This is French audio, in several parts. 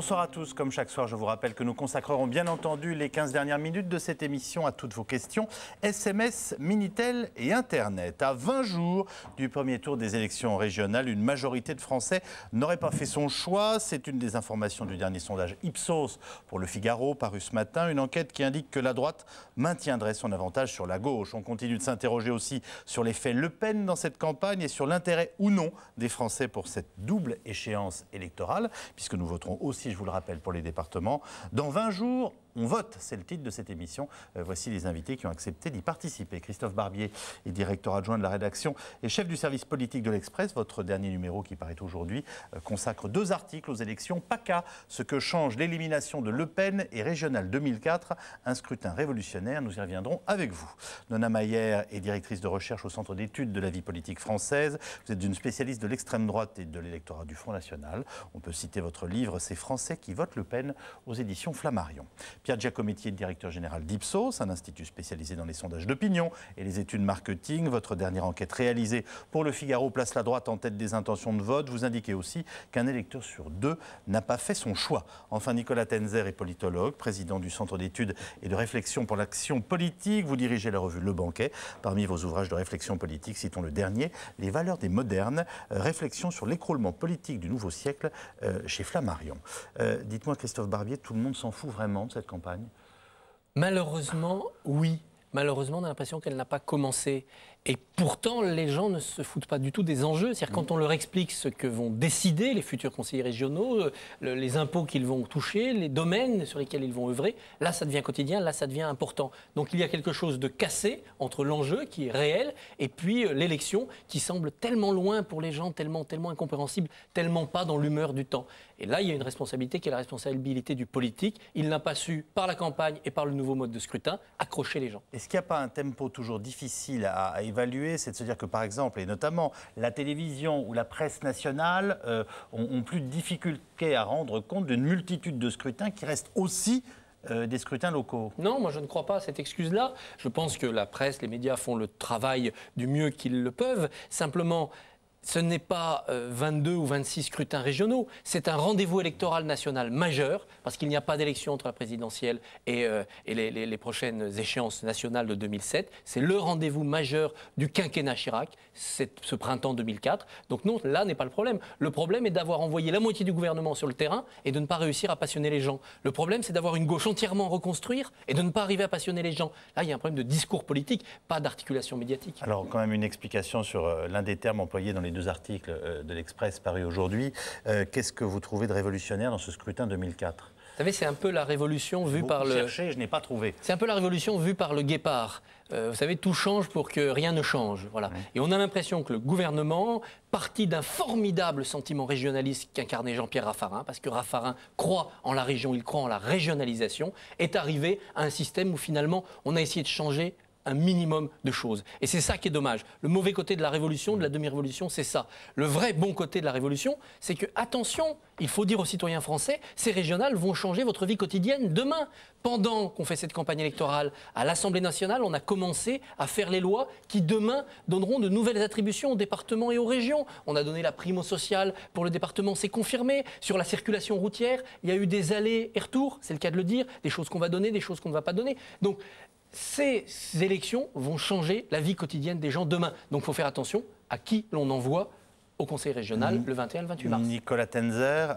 Bonsoir à tous. Comme chaque soir, je vous rappelle que nous consacrerons bien entendu les 15 dernières minutes de cette émission à toutes vos questions. SMS, Minitel et Internet. À 20 jours du premier tour des élections régionales, une majorité de Français n'aurait pas fait son choix. C'est une des informations du dernier sondage Ipsos pour Le Figaro, paru ce matin. Une enquête qui indique que la droite maintiendrait son avantage sur la gauche. On continue de s'interroger aussi sur l'effet Le Pen dans cette campagne et sur l'intérêt ou non des Français pour cette double échéance électorale, puisque nous voterons aussi, je vous le rappelle, pour les départements. Dans 20 jours, on vote, c'est le titre de cette émission. Voici les invités qui ont accepté d'y participer. Christophe Barbier est directeur adjoint de la rédaction et chef du service politique de l'Express. Votre dernier numéro qui paraît aujourd'hui consacre 2 articles aux élections PACA, ce que change l'élimination de Le Pen et régionale 2004, un scrutin révolutionnaire. Nous y reviendrons avec vous. Nona Mayer est directrice de recherche au Centre d'études de la vie politique française. Vous êtes une spécialiste de l'extrême droite et de l'électorat du Front National. On peut citer votre livre « Ces Français qui votent Le Pen » aux éditions Flammarion. Pierre Giacometti est directeur général d'Ipsos, un institut spécialisé dans les sondages d'opinion et les études marketing. Votre dernière enquête réalisée pour Le Figaro place la droite en tête des intentions de vote. Vous indiquez aussi qu'un électeur sur 2 n'a pas fait son choix. Enfin, Nicolas Tenzer est politologue, président du Centre d'études et de réflexion pour l'action politique. Vous dirigez la revue Le Banquet. Parmi vos ouvrages de réflexion politique, citons le dernier, Les valeurs des modernes, réflexion sur l'écroulement politique du nouveau siècle chez Flammarion. Dites-moi, Christophe Barbier, tout le monde s'en fout vraiment de cette campagne? Malheureusement, oui. Malheureusement, on a l'impression qu'elle n'a pas commencé. Et pourtant, les gens ne se foutent pas du tout des enjeux. C'est-à-dire quand on leur explique ce que vont décider les futurs conseillers régionaux, les impôts qu'ils vont toucher, les domaines sur lesquels ils vont œuvrer, là, ça devient quotidien, là, ça devient important. Donc il y a quelque chose de cassé entre l'enjeu qui est réel et puis l'élection qui semble tellement loin pour les gens, tellement incompréhensible, tellement pas dans l'humeur du temps. Et là, il y a une responsabilité qui est la responsabilité du politique. Il n'a pas su, par la campagne et par le nouveau mode de scrutin, accrocher les gens. Est-ce qu'il n'y a pas un tempo toujours difficile à évaluer? C'est de se dire que, par exemple, et notamment la télévision ou la presse nationale ont plus de difficultés à rendre compte d'une multitude de scrutins qui restent aussi des scrutins locaux? Non, moi je ne crois pas à cette excuse-là. Je pense que la presse, les médias font le travail du mieux qu'ils le peuvent. Simplement, ce n'est pas 22 ou 26 scrutins régionaux, c'est un rendez-vous électoral national majeur, parce qu'il n'y a pas d'élection entre la présidentielle et les prochaines échéances nationales de 2007. C'est le rendez-vous majeur du quinquennat Chirac, ce printemps 2004. Donc non, là n'est pas le problème. Le problème est d'avoir envoyé la moitié du gouvernement sur le terrain et de ne pas réussir à passionner les gens. Le problème, c'est d'avoir une gauche entièrement reconstruire et de ne pas arriver à passionner les gens. Là, il y a un problème de discours politique, pas d'articulation médiatique. Alors, quand même une explication sur l'un des termes employés dans les 2 articles de l'Express parus aujourd'hui. Qu'est-ce que vous trouvez de révolutionnaire dans ce scrutin 2004? Vous savez, c'est un peu la révolution vue par le... je n'ai pas trouvé. C'est un peu la révolution vue par le guépard. Vous savez, tout change pour que rien ne change. Voilà. Et on a l'impression que le gouvernement, parti d'un formidable sentiment régionaliste qu'incarnait Jean-Pierre Raffarin, parce que Raffarin croit en la région, il croit en la régionalisation, est arrivé à un système où finalement on a essayé de changer un minimum de choses. Et c'est ça qui est dommage. Le mauvais côté de la révolution, de la demi-révolution, c'est ça. Le vrai bon côté de la révolution, c'est que, attention, il faut dire aux citoyens français, ces régionales vont changer votre vie quotidienne demain. Pendant qu'on fait cette campagne électorale à l'Assemblée nationale, on a commencé à faire les lois qui, demain, donneront de nouvelles attributions aux départements et aux régions. On a donné la prime au social pour le département, c'est confirmé. Sur la circulation routière, il y a eu des allers et retours, c'est le cas de le dire, des choses qu'on va donner, des choses qu'on ne va pas donner. Donc, ces élections vont changer la vie quotidienne des gens demain. Donc il faut faire attention à qui l'on envoie au Conseil régional le 21 et le 28 mars. Nicolas Tenzer,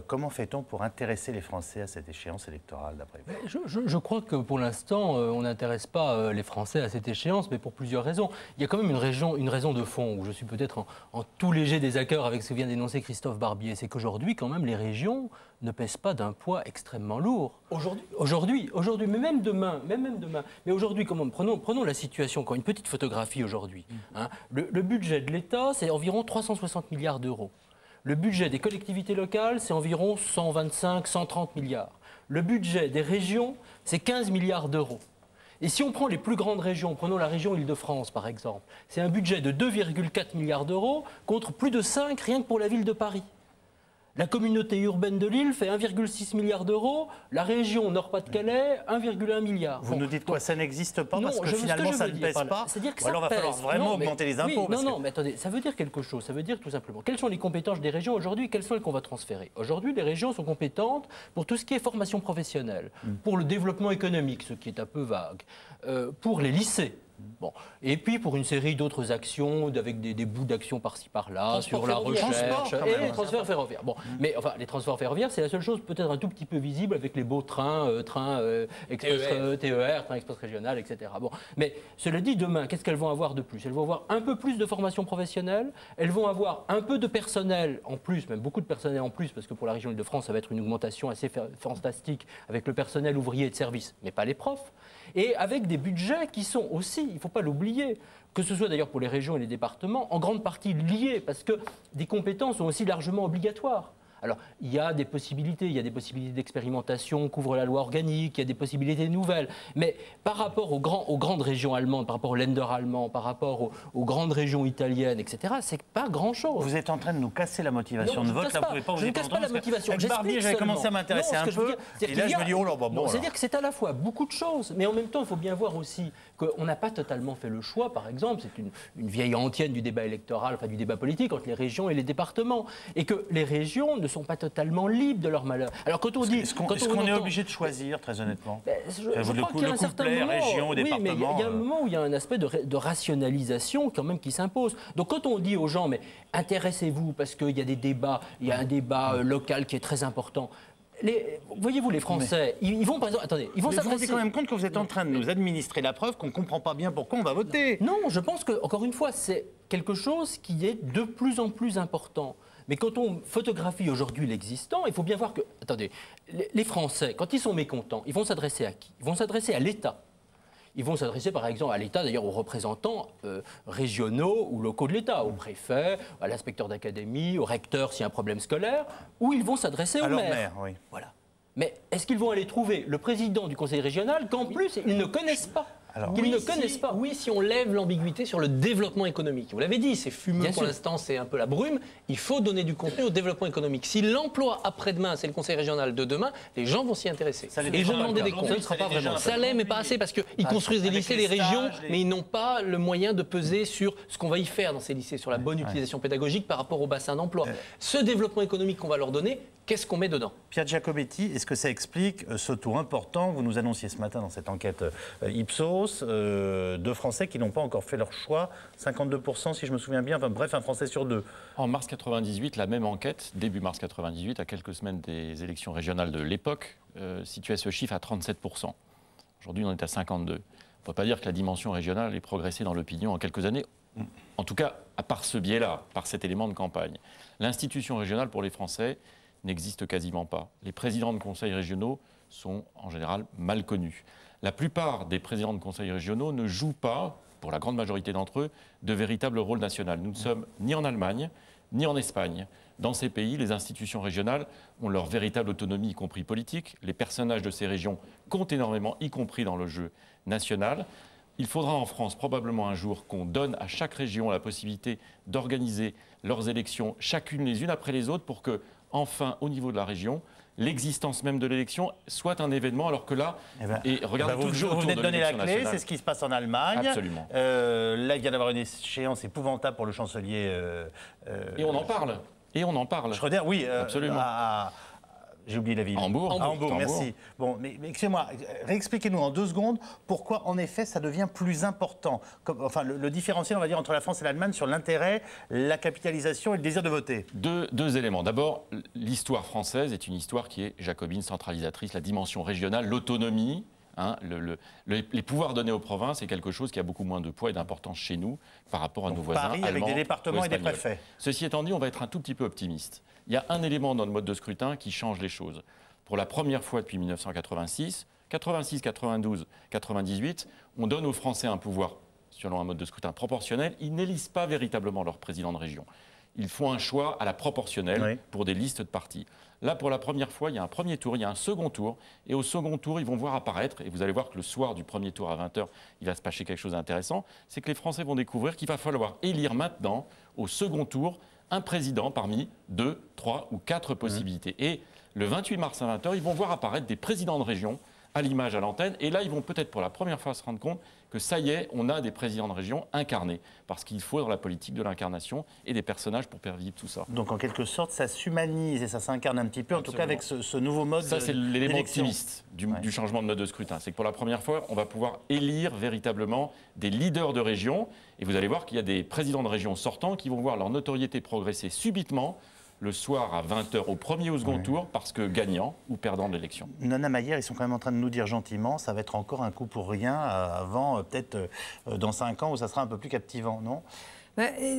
comment fait-on pour intéresser les Français à cette échéance électorale, d'après vous? Je crois que pour l'instant, on n'intéresse pas les Français à cette échéance, mais pour plusieurs raisons. Il y a quand même une raison de fond, où je suis peut-être en tout léger désaccord avec ce que vient d'énoncer Christophe Barbier. C'est qu'aujourd'hui, quand même, les régions ne pèsent pas d'un poids extrêmement lourd. Aujourd'hui, mais même demain. Mais aujourd'hui, prenons la situation, encore une petite photographie aujourd'hui. Hein. Le budget de l'État, c'est environ 360 milliards d'euros. Le budget des collectivités locales, c'est environ 125, 130 milliards. Le budget des régions, c'est 15 milliards d'euros. Et si on prend les plus grandes régions, prenons la région Île-de-France par exemple, c'est un budget de 2,4 milliards d'euros contre plus de 5 rien que pour la ville de Paris. La communauté urbaine de Lille fait 1,6 milliard d'euros, la région Nord-Pas-de-Calais 1,1 milliard. Vous nous dites quoi, ça n'existe pas parce que ce finalement je ça veux ne dire pèse par là, pas. c'est-à-dire que Ou alors il va falloir vraiment augmenter les impôts. Oui, mais attendez, ça veut dire quelque chose. Ça veut dire tout simplement, quelles sont les compétences des régions aujourd'hui, quelles sont celles qu'on va transférer. Aujourd'hui, les régions sont compétentes pour tout ce qui est formation professionnelle, pour le développement économique, ce qui est un peu vague, pour les lycées. Bon. Et puis pour une série d'autres actions, avec des bouts d'actions par-ci par-là, sur la recherche et les transferts ferroviaires. Bon. Mais enfin, les transferts ferroviaires, c'est la seule chose peut-être un tout petit peu visible avec les beaux trains, express, TER, trains express régional, etc. Bon. Mais cela dit, demain, qu'est-ce qu'elles vont avoir de plus? Elles vont avoir un peu plus de formation professionnelle, elles vont avoir un peu de personnel en plus, même beaucoup de personnel en plus, parce que pour la région Île-de-France, ça va être une augmentation assez fantastique avec le personnel ouvrier et de service, mais pas les profs. Et avec des budgets qui sont aussi, il ne faut pas l'oublier, que ce soit d'ailleurs pour les régions et les départements, en grande partie liés, parce que des compétences sont aussi largement obligatoires. Alors, il y a des possibilités d'expérimentation, couvre la loi organique, il y a des possibilités nouvelles. Mais par rapport aux grandes régions allemandes, par rapport aux Länder allemands, par rapport aux grandes régions italiennes, etc., c'est pas grand-chose. Vous êtes en train de nous casser la motivation de vote. Là, vous pouvez pas vous je ne casse pas la motivation. Avec Barbier, j'avais commencé à m'intéresser un peu. Et là, je me dis, oh là, bon. C'est-à-dire que c'est à la fois beaucoup de choses, mais en même temps, il faut bien voir aussi qu'on n'a pas totalement fait le choix, par exemple, c'est une vieille antienne du débat électoral, enfin du débat politique, entre les régions et les départements. Et que les régions ne sont pas totalement libres de leur malheur. Alors quand on dit... Est-ce qu'on est obligé de choisir, très honnêtement? Je crois qu'il y a un certain moment... région, oui, département, mais il y a un moment où il y a un aspect de rationalisation quand même qui s'impose. Donc quand on dit aux gens, mais intéressez-vous parce qu'il y a des débats, il y a un débat local qui est très important... Voyez-vous, les Français, ils vont par exemple... Attendez, ils vont s'adresser... Vous vous rendez quand même compte que vous êtes en train de nous administrer la preuve qu'on ne comprend pas bien pourquoi on va voter. Non, je pense que, encore une fois, c'est quelque chose qui est de plus en plus important. Mais quand on photographie aujourd'hui l'existant, il faut bien voir que... Attendez, les Français, quand ils sont mécontents, ils vont s'adresser à qui? Ils vont s'adresser à l'État. Ils vont s'adresser par exemple à l'État, d'ailleurs aux représentants régionaux ou locaux de l'État, au préfet, à l'inspecteur d'académie, au recteur s'il y a un problème scolaire, ou ils vont s'adresser au maire. Oui. Voilà. Mais est-ce qu'ils vont aller trouver le président du conseil régional qu'en plus ils ne connaissent pas? Oui, si on lève l'ambiguïté sur le développement économique. Vous l'avez dit, c'est fumeux Bien pour sûr. l'instant, c'est un peu la brume. Il faut donner du contenu au développement économique. Si l'emploi après-demain, c'est le conseil régional de demain, les gens vont s'y intéresser. Et je demandais des comptes. Ça ne sera pas vraiment. Ça l'est, mais pas assez, parce qu'ils construisent des lycées, les régions, mais ils n'ont pas le moyen de peser sur ce qu'on va y faire dans ces lycées, sur la bonne utilisation pédagogique par rapport au bassin d'emploi. Ce développement économique qu'on va leur donner, qu'est-ce qu'on met dedans? Pierre Giacometti, est-ce que ça explique ce taux important? Vous nous annonciez ce matin dans cette enquête Ipsos, de Français qui n'ont pas encore fait leur choix, 52% si je me souviens bien, enfin bref, un Français sur deux. En mars 98, la même enquête, début mars 98, à quelques semaines des élections régionales de l'époque, situait ce chiffre à 37%. Aujourd'hui, on est à 52%. On ne peut pas dire que la dimension régionale ait progressé dans l'opinion en quelques années. En tout cas, à part ce biais-là, par cet élément de campagne. L'institution régionale pour les Français n'existe quasiment pas. Les présidents de conseils régionaux sont en général mal connus. La plupart des présidents de conseils régionaux ne jouent pas, pour la grande majorité d'entre eux, de véritable rôle national. Nous ne sommes ni en Allemagne, ni en Espagne. Dans ces pays, les institutions régionales ont leur véritable autonomie, y compris politique. Les personnages de ces régions comptent énormément, y compris dans le jeu national. Il faudra en France probablement un jour qu'on donne à chaque région la possibilité d'organiser leurs élections, chacune les unes après les autres, pour que, enfin, au niveau de la région, l'existence même de l'élection soit un événement, alors que là, regardez tout le jeu vous venez de donner la clé, nationale. c'est ce qui se passe en Allemagne. Absolument. Là, il vient d'avoir une échéance épouvantable pour le chancelier. Et on en parle. Et on en parle. Schröder, oui. Absolument. J'ai oublié la ville. Hambourg. À Hambourg, merci. Bon, mais excusez-moi, réexpliquez-nous en 2 secondes pourquoi, en effet, ça devient plus important. Enfin, le différentiel, on va dire, entre la France et l'Allemagne sur l'intérêt, la capitalisation et le désir de voter. Deux éléments. D'abord, l'histoire française est une histoire qui est jacobine, centralisatrice, la dimension régionale, l'autonomie. Hein, les pouvoirs donnés aux provinces est quelque chose qui a beaucoup moins de poids et d'importance chez nous par rapport à nos voisins Paris, allemands, avec des départements et des espagnols. préfets. Ceci étant dit, on va être un tout petit peu optimiste. Il y a un élément dans le mode de scrutin qui change les choses. Pour la première fois depuis 1986, 86, 92, 98, on donne aux Français un pouvoir selon un mode de scrutin proportionnel. Ils n'élisent pas véritablement leur président de région. Ils font un choix à la proportionnelle pour des listes de partis. Là, pour la première fois, il y a un premier tour, il y a un second tour. Et au second tour, ils vont voir apparaître, et vous allez voir que le soir du premier tour à 20h, il va se passer quelque chose d'intéressant, c'est que les Français vont découvrir qu'il va falloir élire maintenant, au second tour, un président parmi 2, 3 ou 4 possibilités. Et le 28 mars à 20h, ils vont voir apparaître des présidents de région à l'image à l'antenne. Et là, ils vont peut-être pour la première fois se rendre compte que ça y est, on a des présidents de région incarnés. Parce qu'il faut dans la politique de l'incarnation et des personnages pour faire vivre tout ça. Donc en quelque sorte, ça s'humanise et ça s'incarne un petit peu, en tout cas avec ce nouveau mode d'élection. Ça, c'est l'élément optimiste du changement de mode de scrutin. C'est que pour la première fois, on va pouvoir élire véritablement des leaders de région. Et vous allez voir qu'il y a des présidents de région sortants qui vont voir leur notoriété progresser subitement le soir à 20h au premier ou au second tour parce que gagnant ou perdant de l'élection. Nana Mayer, ils sont quand même en train de nous dire gentiment, ça va être encore un coup pour rien avant peut-être dans 5 ans où ça sera un peu plus captivant, non?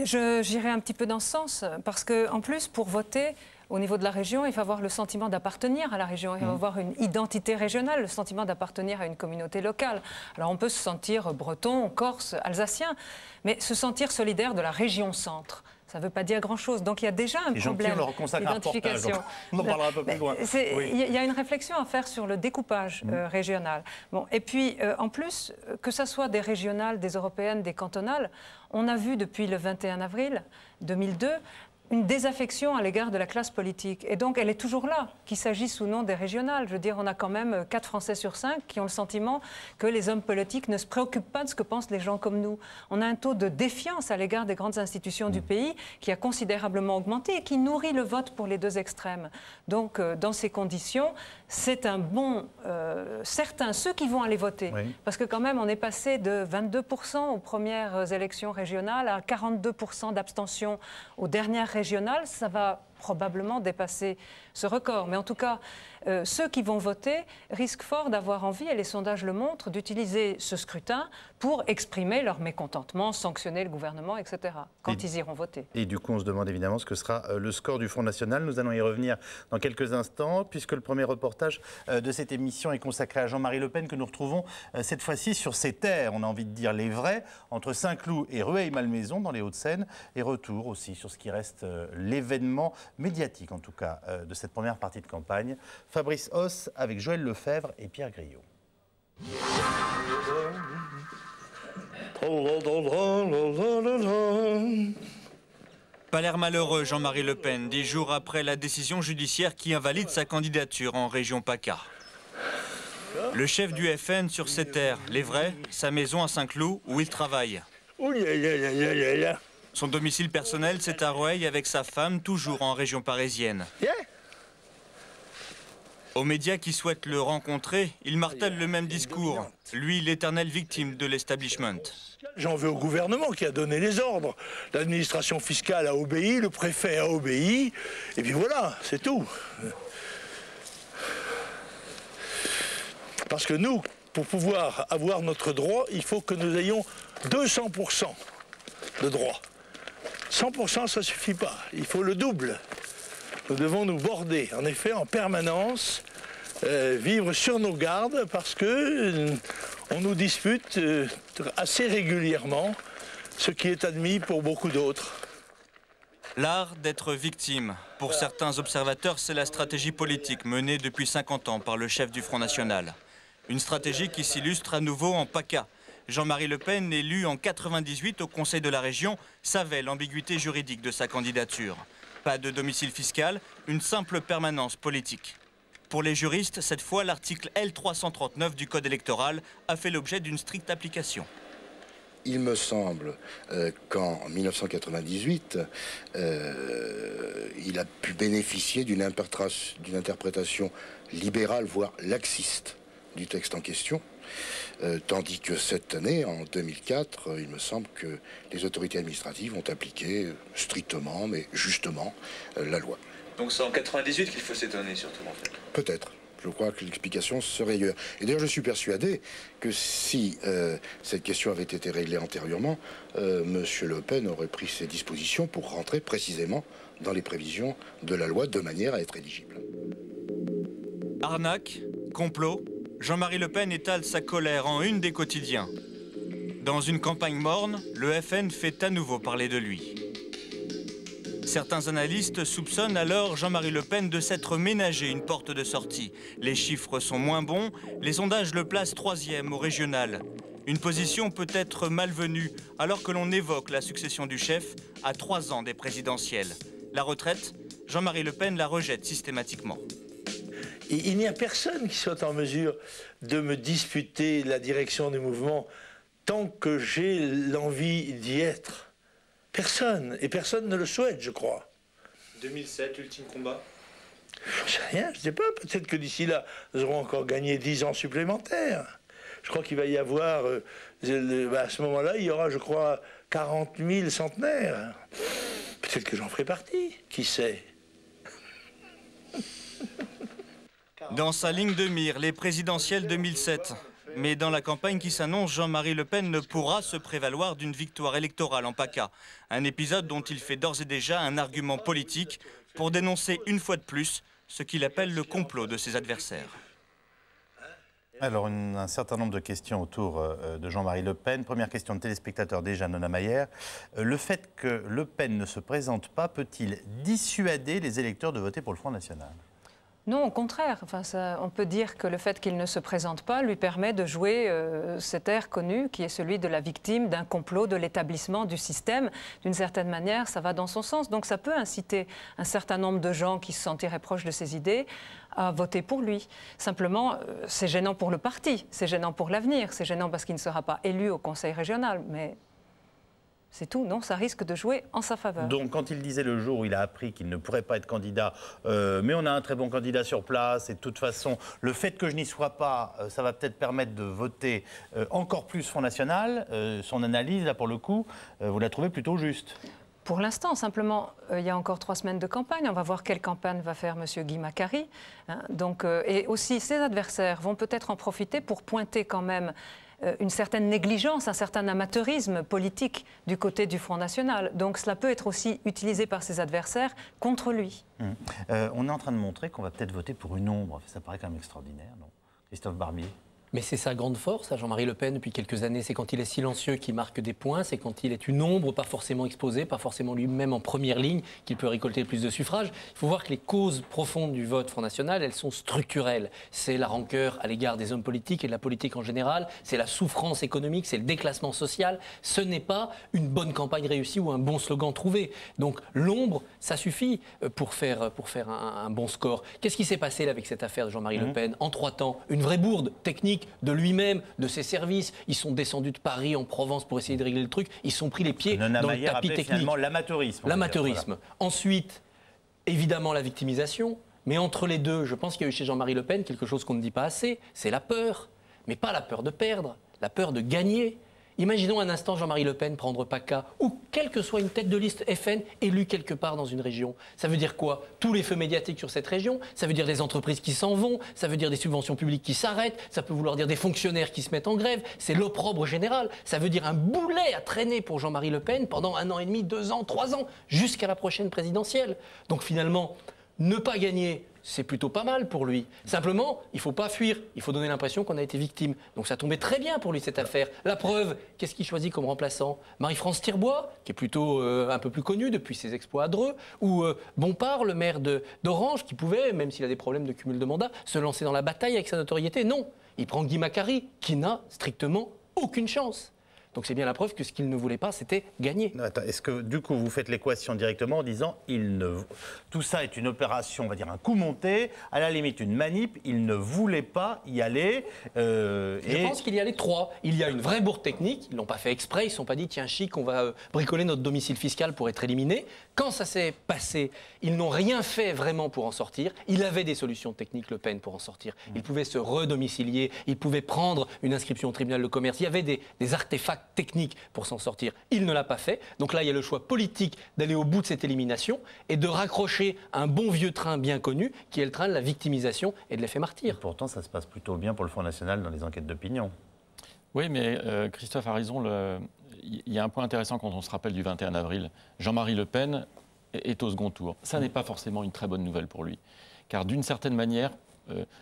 J'irai un petit peu dans ce sens parce qu'en plus, pour voter, au niveau de la région, il faut avoir le sentiment d'appartenir à la région, il faut avoir une identité régionale, le sentiment d'appartenir à une communauté locale. Alors on peut se sentir breton, corse, alsacien, mais se sentir solidaire de la région centre. Ça ne veut pas dire grand-chose. Donc il y a déjà un problème d'identification. On en parlera un peu plus loin. Il y a une réflexion à faire sur le découpage régional. Bon, et puis, en plus, que ce soit des régionales, des européennes, des cantonales, on a vu depuis le 21 avril 2002 une désaffection à l'égard de la classe politique. Et donc, elle est toujours là, qu'il s'agisse ou non des régionales. Je veux dire, on a quand même 4 Français sur 5 qui ont le sentiment que les hommes politiques ne se préoccupent pas de ce que pensent les gens comme nous. On a un taux de défiance à l'égard des grandes institutions du pays qui a considérablement augmenté et qui nourrit le vote pour les deux extrêmes. Donc, dans ces conditions, c'est un bon... certains, ceux qui vont aller voter, parce que quand même, on est passé de 22% aux premières élections régionales à 42% d'abstention aux dernières régionales, ça va probablement dépasser ce record. Mais en tout cas, ceux qui vont voter risquent fort d'avoir envie, et les sondages le montrent, d'utiliser ce scrutin pour exprimer leur mécontentement, sanctionner le gouvernement, etc., quand ils iront voter. Et du coup, on se demande évidemment ce que sera le score du Front National. Nous allons y revenir dans quelques instants, puisque le premier reportage de cette émission est consacré à Jean-Marie Le Pen, que nous retrouvons cette fois-ci sur ses terres, on a envie de dire les vrais, entre Saint-Cloud et Rueil-Malmaison, dans les Hauts-de-Seine, et retour aussi sur ce qui reste l'événement médiatique, en tout cas, de cette première partie de campagne. Fabrice Hauss avec Joël Lefebvre et Pierre Griot. Pas l'air malheureux, Jean-Marie Le Pen, 10 jours après la décision judiciaire qui invalide sa candidature en région PACA. Le chef du FN sur ses terres, les vrais, sa maison à Saint-Cloud où il travaille. Son domicile personnel, c'est à Rueil avec sa femme, toujours en région parisienne. Aux médias qui souhaitent le rencontrer, il martèle le même discours. Lui, l'éternelle victime de l'establishment. J'en veux au gouvernement qui a donné les ordres. L'administration fiscale a obéi, le préfet a obéi, et puis voilà, c'est tout. Parce que nous, pour pouvoir avoir notre droit, il faut que nous ayons 200% de droit. 100%, ça ne suffit pas. Il faut le double. Nous devons nous border, en effet, en permanence, vivre sur nos gardes, parce que on nous dispute assez régulièrement ce qui est admis pour beaucoup d'autres. L'art d'être victime. Pour certains observateurs, c'est la stratégie politique menée depuis 50 ans par le chef du Front National. Une stratégie qui s'illustre à nouveau en PACA. Jean-Marie Le Pen, élu en 98 au Conseil de la Région, savait l'ambiguïté juridique de sa candidature. Pas de domicile fiscal, une simple permanence politique. Pour les juristes, cette fois, l'article L339 du Code électoral a fait l'objet d'une stricte application. Il me semble qu'en 1998, il a pu bénéficier d'une interprétation libérale, voire laxiste, du texte en question. Tandis que cette année, en 2004, il me semble que les autorités administratives ont appliqué strictement, mais justement, la loi. Donc c'est en 98 qu'il faut s'étonner surtout, en fait. Peut-être. Je crois que l'explication serait ailleurs. Et d'ailleurs, je suis persuadé que si cette question avait été réglée antérieurement, M. Le Pen aurait pris ses dispositions pour rentrer précisément dans les prévisions de la loi de manière à être éligible. Arnaque, complot, Jean-Marie Le Pen étale sa colère en une des quotidiens. Dans une campagne morne, le FN fait à nouveau parler de lui. Certains analystes soupçonnent alors Jean-Marie Le Pen de s'être ménagé une porte de sortie. Les chiffres sont moins bons, les sondages le placent 3e au régional. Une position peut-être malvenue alors que l'on évoque la succession du chef à 3 ans des présidentielles. La retraite, Jean-Marie Le Pen la rejette systématiquement. Il n'y a personne qui soit en mesure de me disputer la direction du mouvement tant que j'ai l'envie d'y être. Personne. Et personne ne le souhaite, je crois. 2007, ultime combat? Je sais rien, je ne sais pas. Peut-être que d'ici là, nous aurons encore gagné 10 ans supplémentaires. Je crois qu'il va y avoir, à ce moment-là, il y aura, je crois, 40 000 centenaires. Peut-être que j'en ferai partie, qui sait. Dans sa ligne de mire, les présidentielles 2007. Mais dans la campagne qui s'annonce, Jean-Marie Le Pen ne pourra se prévaloir d'une victoire électorale en PACA. Un épisode dont il fait d'ores et déjà un argument politique pour dénoncer une fois de plus ce qu'il appelle le complot de ses adversaires. Alors, un certain nombre de questions autour de Jean-Marie Le Pen. Première question de téléspectateur déjà, Nona Mayer. Le fait que Le Pen ne se présente pas peut-il dissuader les électeurs de voter pour le Front National ? Non, au contraire. Enfin, on peut dire que le fait qu'il ne se présente pas lui permet de jouer cet air connu qui est celui de la victime d'un complot, de l'établissement du système. D'une certaine manière, ça va dans son sens. Donc ça peut inciter un certain nombre de gens qui se sentiraient proches de ses idées à voter pour lui. Simplement, c'est gênant pour le parti, c'est gênant pour l'avenir, c'est gênant parce qu'il ne sera pas élu au Conseil régional. Mais c'est tout, non, ça risque de jouer en sa faveur. Donc, quand il disait le jour où il a appris qu'il ne pourrait pas être candidat, mais on a un très bon candidat sur place, et de toute façon, le fait que je n'y sois pas, ça va peut-être permettre de voter encore plus Front National. Son analyse, là, pour le coup, vous la trouvez plutôt juste? Pour l'instant, simplement, il y a encore 3 semaines de campagne. On va voir quelle campagne va faire M. Guy Macari. Hein, et aussi, ses adversaires vont peut-être en profiter pour pointer quand même une certaine négligence, un certain amateurisme politique du côté du Front National. Donc cela peut être aussi utilisé par ses adversaires contre lui. On est en train de montrer qu'on va peut-être voter pour une ombre. Ça paraît quand même extraordinaire, non? Christophe Barbier. Mais c'est sa grande force, à Jean-Marie Le Pen, depuis quelques années. C'est quand il est silencieux qu'il marque des points, c'est quand il est une ombre, pas forcément exposée, pas forcément lui-même en première ligne, qu'il peut récolter le plus de suffrages. Il faut voir que les causes profondes du vote Front National, elles sont structurelles. C'est la rancœur à l'égard des hommes politiques et de la politique en général, c'est la souffrance économique, c'est le déclassement social. Ce n'est pas une bonne campagne réussie ou un bon slogan trouvé. Donc l'ombre, ça suffit pour faire un bon score. Qu'est-ce qui s'est passé là avec cette affaire de Jean-Marie Le Pen? En 3 temps, une vraie bourde technique de lui-même, de ses services. Ils sont descendus de Paris en Provence pour essayer de régler le truc. Ils sont pris les pieds dans le tapis technique. L'amateurisme. L'amateurisme. Voilà. Ensuite, évidemment, la victimisation. Mais entre les deux, je pense qu'il y a eu chez Jean-Marie Le Pen quelque chose qu'on ne dit pas assez, c'est la peur. Mais pas la peur de perdre, la peur de gagner. Imaginons un instant Jean-Marie Le Pen prendre PACA ou quelle que soit une tête de liste FN élue quelque part dans une région. Ça veut dire quoi? Tous les feux médiatiques sur cette région, ça veut dire des entreprises qui s'en vont, ça veut dire des subventions publiques qui s'arrêtent, ça peut vouloir dire des fonctionnaires qui se mettent en grève, c'est l'opprobre général, ça veut dire un boulet à traîner pour Jean-Marie Le Pen pendant 1 an et demi, 2 ans, 3 ans, jusqu'à la prochaine présidentielle. Donc finalement, ne pas gagner, c'est plutôt pas mal pour lui. Simplement, il ne faut pas fuir. Il faut donner l'impression qu'on a été victime. Donc ça tombait très bien pour lui, cette affaire. La preuve, qu'est-ce qu'il choisit comme remplaçant? Marie-France Tirbois, qui est plutôt un peu plus connue depuis ses exploits à Dreux, ou Bompard, le maire d'Orange, qui pouvait, même s'il a des problèmes de cumul de mandats, se lancer dans la bataille avec sa notoriété. Non, il prend Guy Macari, qui n'a strictement aucune chance. Donc c'est bien la preuve que ce qu'il ne voulait pas, c'était gagner. Est-ce que du coup vous faites l'équation directement en disant tout ça est une opération, on va dire un coup monté, à la limite une manip, il ne voulait pas y aller. Je pense qu'il y allait 3. Il y a une vraie bourde technique, ils ne l'ont pas fait exprès, ils ne se sont pas dit tiens chic, on va bricoler notre domicile fiscal pour être éliminé. Quand ça s'est passé, ils n'ont rien fait vraiment pour en sortir. Il avait des solutions techniques, Le Pen, pour en sortir. Il pouvait se redomicilier, il pouvait prendre une inscription au tribunal de commerce. Il y avait des artefacts technique pour s'en sortir. Il ne l'a pas fait. Donc là, il y a le choix politique d'aller au bout de cette élimination et de raccrocher un bon vieux train bien connu qui est le train de la victimisation et de l'effet martyr. Et pourtant, ça se passe plutôt bien pour le Front National dans les enquêtes d'opinion. Oui, mais Christophe a raison. Il y a un point intéressant quand on se rappelle du 21 avril. Jean-Marie Le Pen est au second tour. Ça n'est pas forcément une très bonne nouvelle pour lui. Car d'une certaine manière,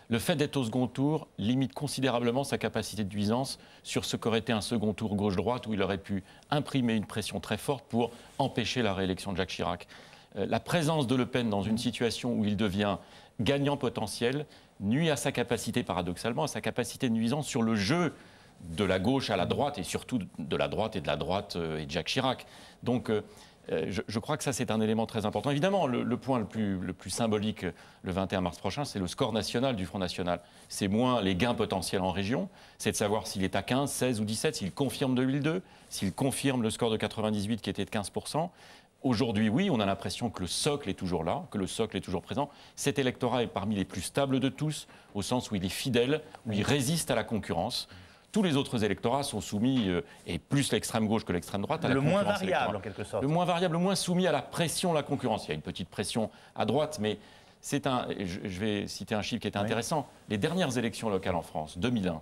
le fait d'être au second tour limite considérablement sa capacité de nuisance sur ce qu'aurait été un second tour gauche-droite où il aurait pu imprimer une pression très forte pour empêcher la réélection de Jacques Chirac. La présence de Le Pen dans une situation où il devient gagnant potentiel nuit à sa capacité, paradoxalement, à sa capacité de nuisance sur le jeu de la gauche à la droite, et surtout de la droite et de et de Jacques Chirac. Donc je crois que ça, c'est un élément très important. Évidemment, le point le plus symbolique le 21 mars prochain, c'est le score national du Front National. C'est moins les gains potentiels en région, c'est de savoir s'il est à 15, 16 ou 17, s'il confirme 2002, s'il confirme le score de 98 qui était de 15%. Aujourd'hui, oui, on a l'impression que le socle est toujours là, que le socle est toujours présent. Cet électorat est parmi les plus stables de tous, au sens où il est fidèle, où il résiste à la concurrence. Tous les autres électorats sont soumis, et plus l'extrême gauche que l'extrême droite, à la concurrence. Le moins variable, en quelque sorte. Le moins variable, le moins soumis à la pression, la concurrence. Il y a une petite pression à droite, mais je vais citer un chiffre qui est intéressant. Les dernières élections locales en France, 2001,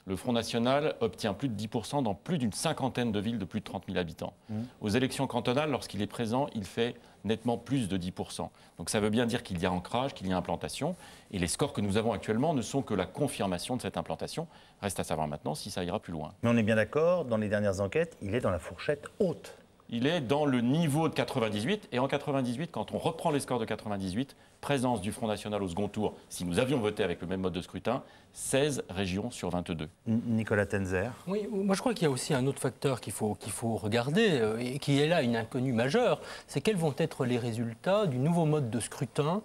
le Front National obtient plus de 10% dans plus d'une cinquantaine de villes de plus de 30 000 habitants. Aux élections cantonales, lorsqu'il est présent, il fait nettement plus de 10%. Donc ça veut bien dire qu'il y a ancrage, qu'il y a implantation. Et les scores que nous avons actuellement ne sont que la confirmation de cette implantation. Reste à savoir maintenant si ça ira plus loin. Mais on est bien d'accord, dans les dernières enquêtes, il est dans la fourchette haute. Il est dans le niveau de 98. Et en 98, quand on reprend les scores de 98, présence du Front National au second tour, si nous avions voté avec le même mode de scrutin, 16 régions sur 22. Nicolas Tenzer. Oui, moi je crois qu'il y a aussi un autre facteur qu'il faut regarder, et qui est là une inconnue majeure, c'est quels vont être les résultats du nouveau mode de scrutin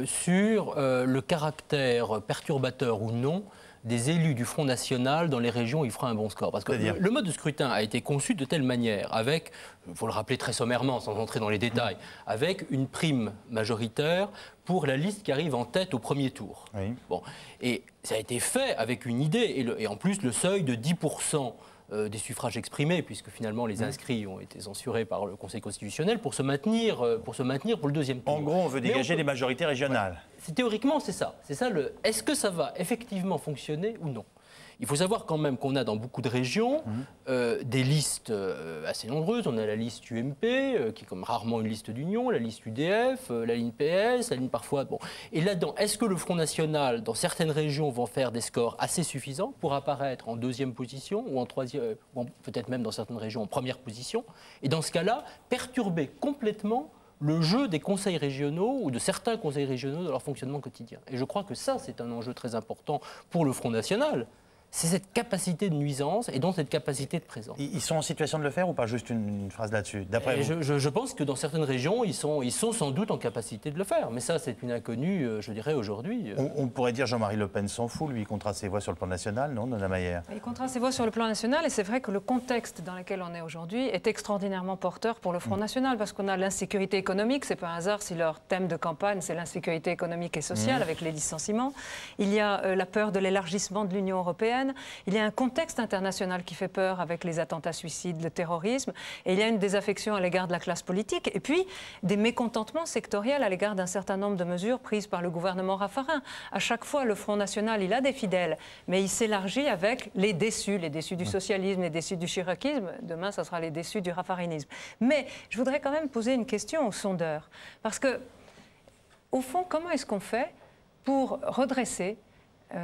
sur le caractère perturbateur ou non des élus du Front National dans les régions où il fera un bon score. Parce que le mode de scrutin a été conçu de telle manière, avec, il faut le rappeler très sommairement, sans entrer dans les détails, avec une prime majoritaire pour la liste qui arrive en tête au premier tour. Oui. Bon. Et ça a été fait avec une idée, et en plus le seuil de 10% des suffrages exprimés, puisque finalement les inscrits ont été censurés par le Conseil constitutionnel pour se maintenir pour le deuxième tour. En gros, on veut dégager des majorités régionales. Ouais. Théoriquement, c'est ça. Est-ce que ça va effectivement fonctionner ou non ? Il faut savoir quand même qu'on a dans beaucoup de régions des listes assez nombreuses. On a la liste UMP, qui est comme rarement une liste d'union, la liste UDF, la ligne PS, la ligne parfois... Bon. Et là-dedans, est-ce que le Front National, dans certaines régions, vont faire des scores assez suffisants pour apparaître en deuxième position ou en troisième, peut-être même dans certaines régions en première position, et dans ce cas-là, perturber complètement le jeu des conseils régionaux ou de certains conseils régionaux dans leur fonctionnement quotidien. Et je crois que ça, c'est un enjeu très important pour le Front National. C'est cette capacité de nuisance et donc cette capacité de présence. Ils sont en situation de le faire ou pas? Juste une phrase là-dessus, d'après vous. Je pense que dans certaines régions, ils sont sans doute en capacité de le faire. Mais ça, c'est une inconnue, je dirais, aujourd'hui. On pourrait dire Jean-Marie Le Pen s'en fout, lui, il comptera ses voix sur le plan national, non, Nona Mayer? Il comptera ses voix sur le plan national et c'est vrai que le contexte dans lequel on est aujourd'hui est extraordinairement porteur pour le Front National parce qu'on a l'insécurité économique, c'est pas un hasard si leur thème de campagne, c'est l'insécurité économique et sociale avec les licenciements. Il y a la peur de l'élargissement de l'Union européenne. Il y a un contexte international qui fait peur avec les attentats suicides, le terrorisme, et il y a une désaffection à l'égard de la classe politique, et puis des mécontentements sectoriels à l'égard d'un certain nombre de mesures prises par le gouvernement Raffarin. À chaque fois, le Front National, il a des fidèles, mais il s'élargit avec les déçus du socialisme, les déçus du chiracisme. Demain, ça sera les déçus du raffarinisme. Mais je voudrais quand même poser une question aux sondeurs, parce que, au fond, comment est-ce qu'on fait pour redresser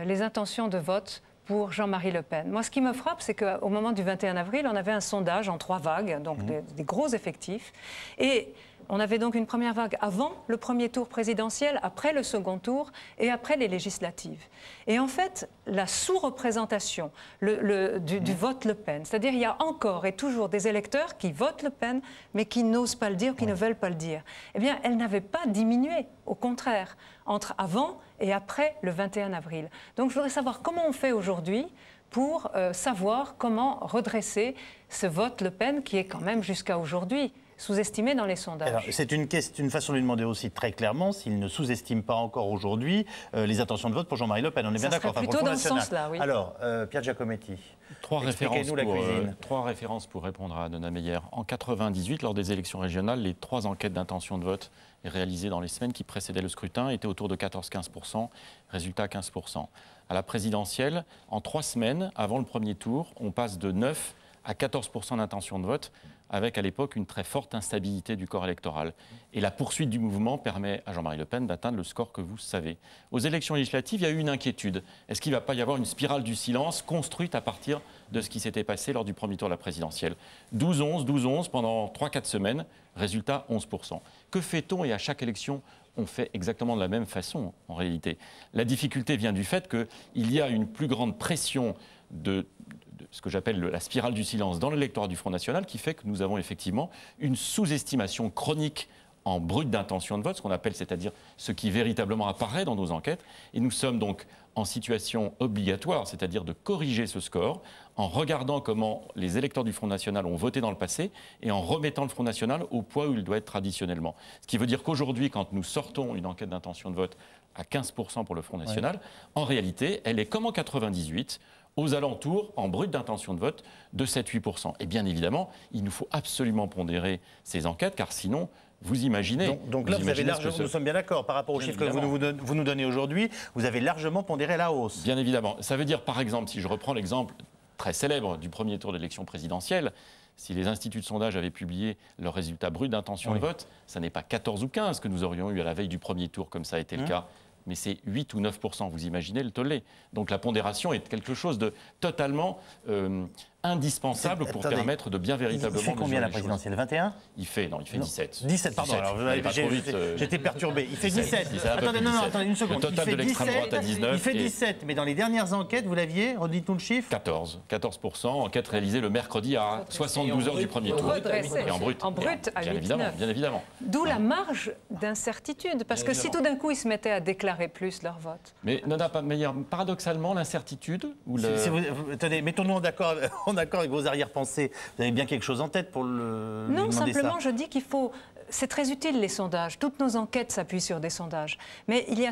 les intentions de vote pour Jean-Marie Le Pen? Moi, ce qui me frappe, c'est qu'au moment du 21 avril, on avait un sondage en 3 vagues, donc des gros effectifs. Et on avait donc une première vague avant le premier tour présidentiel, après le second tour et après les législatives. Et en fait, la sous-représentation du vote Le Pen, c'est-à-dire il y a encore et toujours des électeurs qui votent Le Pen, mais qui n'osent pas le dire, qui ne veulent pas le dire, eh bien, elle n'avait pas diminué, au contraire, entre avant et après le 21 avril. Donc je voudrais savoir comment on fait aujourd'hui pour savoir comment redresser ce vote Le Pen qui est quand même jusqu'à aujourd'hui sous-estimé dans les sondages. C'est une façon de lui demander aussi très clairement s'il ne sous-estime pas encore aujourd'hui les intentions de vote pour Jean-Marie Le Pen. On est bien d'accord. Plutôt dans ce sens-là, oui. Alors, Pierre Giacometti, expliquez-nous la cuisine. 3 références pour répondre à Nona Meyer. En 98, lors des élections régionales, les 3 enquêtes d'intention de vote réalisées dans les semaines qui précédaient le scrutin étaient autour de 14-15%, résultat 15%. À la présidentielle, en 3 semaines, avant le premier tour, on passe de 9 à 14% d'intention de vote, avec à l'époque une très forte instabilité du corps électoral. Et la poursuite du mouvement permet à Jean-Marie Le Pen d'atteindre le score que vous savez. Aux élections législatives, il y a eu une inquiétude. Est-ce qu'il ne va pas y avoir une spirale du silence construite à partir de ce qui s'était passé lors du premier tour de la présidentielle? 12-11, 12-11 pendant 3-4 semaines, résultat 11%. Que fait-on? Et à chaque élection, on fait exactement de la même façon, en réalité. La difficulté vient du fait qu'il y a une plus grande pression ce que j'appelle la spirale du silence dans l'électorat du Front National, qui fait que nous avons effectivement une sous-estimation chronique en brut d'intention de vote, ce qu'on appelle, c'est-à-dire ce qui véritablement apparaît dans nos enquêtes. Et nous sommes donc en situation obligatoire, c'est-à-dire de corriger ce score en regardant comment les électeurs du Front National ont voté dans le passé et en remettant le Front National au poids où il doit être traditionnellement. Ce qui veut dire qu'aujourd'hui, quand nous sortons une enquête d'intention de vote à 15% pour le Front National, en réalité, elle est comme en 98, aux alentours, en brut d'intention de vote, de 7-8%. Et bien évidemment, il nous faut absolument pondérer ces enquêtes, car sinon, vous imaginez... Donc là, vous avez largement, nous sommes bien d'accord, par rapport aux chiffres que vous nous donnez aujourd'hui, vous avez largement pondéré la hausse. Bien évidemment. Ça veut dire, par exemple, si je reprends l'exemple très célèbre du premier tour de l'élection présidentielle, si les instituts de sondage avaient publié leurs résultats bruts d'intention de vote, ça n'est pas 14 ou 15 que nous aurions eu à la veille du premier tour, comme ça a été le cas, mais c'est 8 ou 9%. Vous imaginez le tollé. Donc la pondération est quelque chose de totalement indispensable pour permettre de bien véritablement... Il fait combien la présidentielle? 21? Il fait 17. 17, pardon, j'étais perturbé. Il fait 17. Attendez, attendez une seconde. Le total de l'extrême droite à 19. Il fait 17, mais dans les dernières enquêtes, vous l'aviez, redites-nous le chiffre? 14%, enquête réalisée le mercredi à 72 heures du premier tour. Et en brut. En brut, à 8, bien évidemment. D'où la marge d'incertitude, parce que si tout d'un coup ils se mettaient à déclarer plus leur vote. Mais paradoxalement, l'incertitude... Attendez, mettons-nous d'accord avec vos arrière-pensées. Vous avez bien quelque chose en tête pour le Non, simplement, je dis qu'il faut... C'est très utile, les sondages. Toutes nos enquêtes s'appuient sur des sondages. Mais il y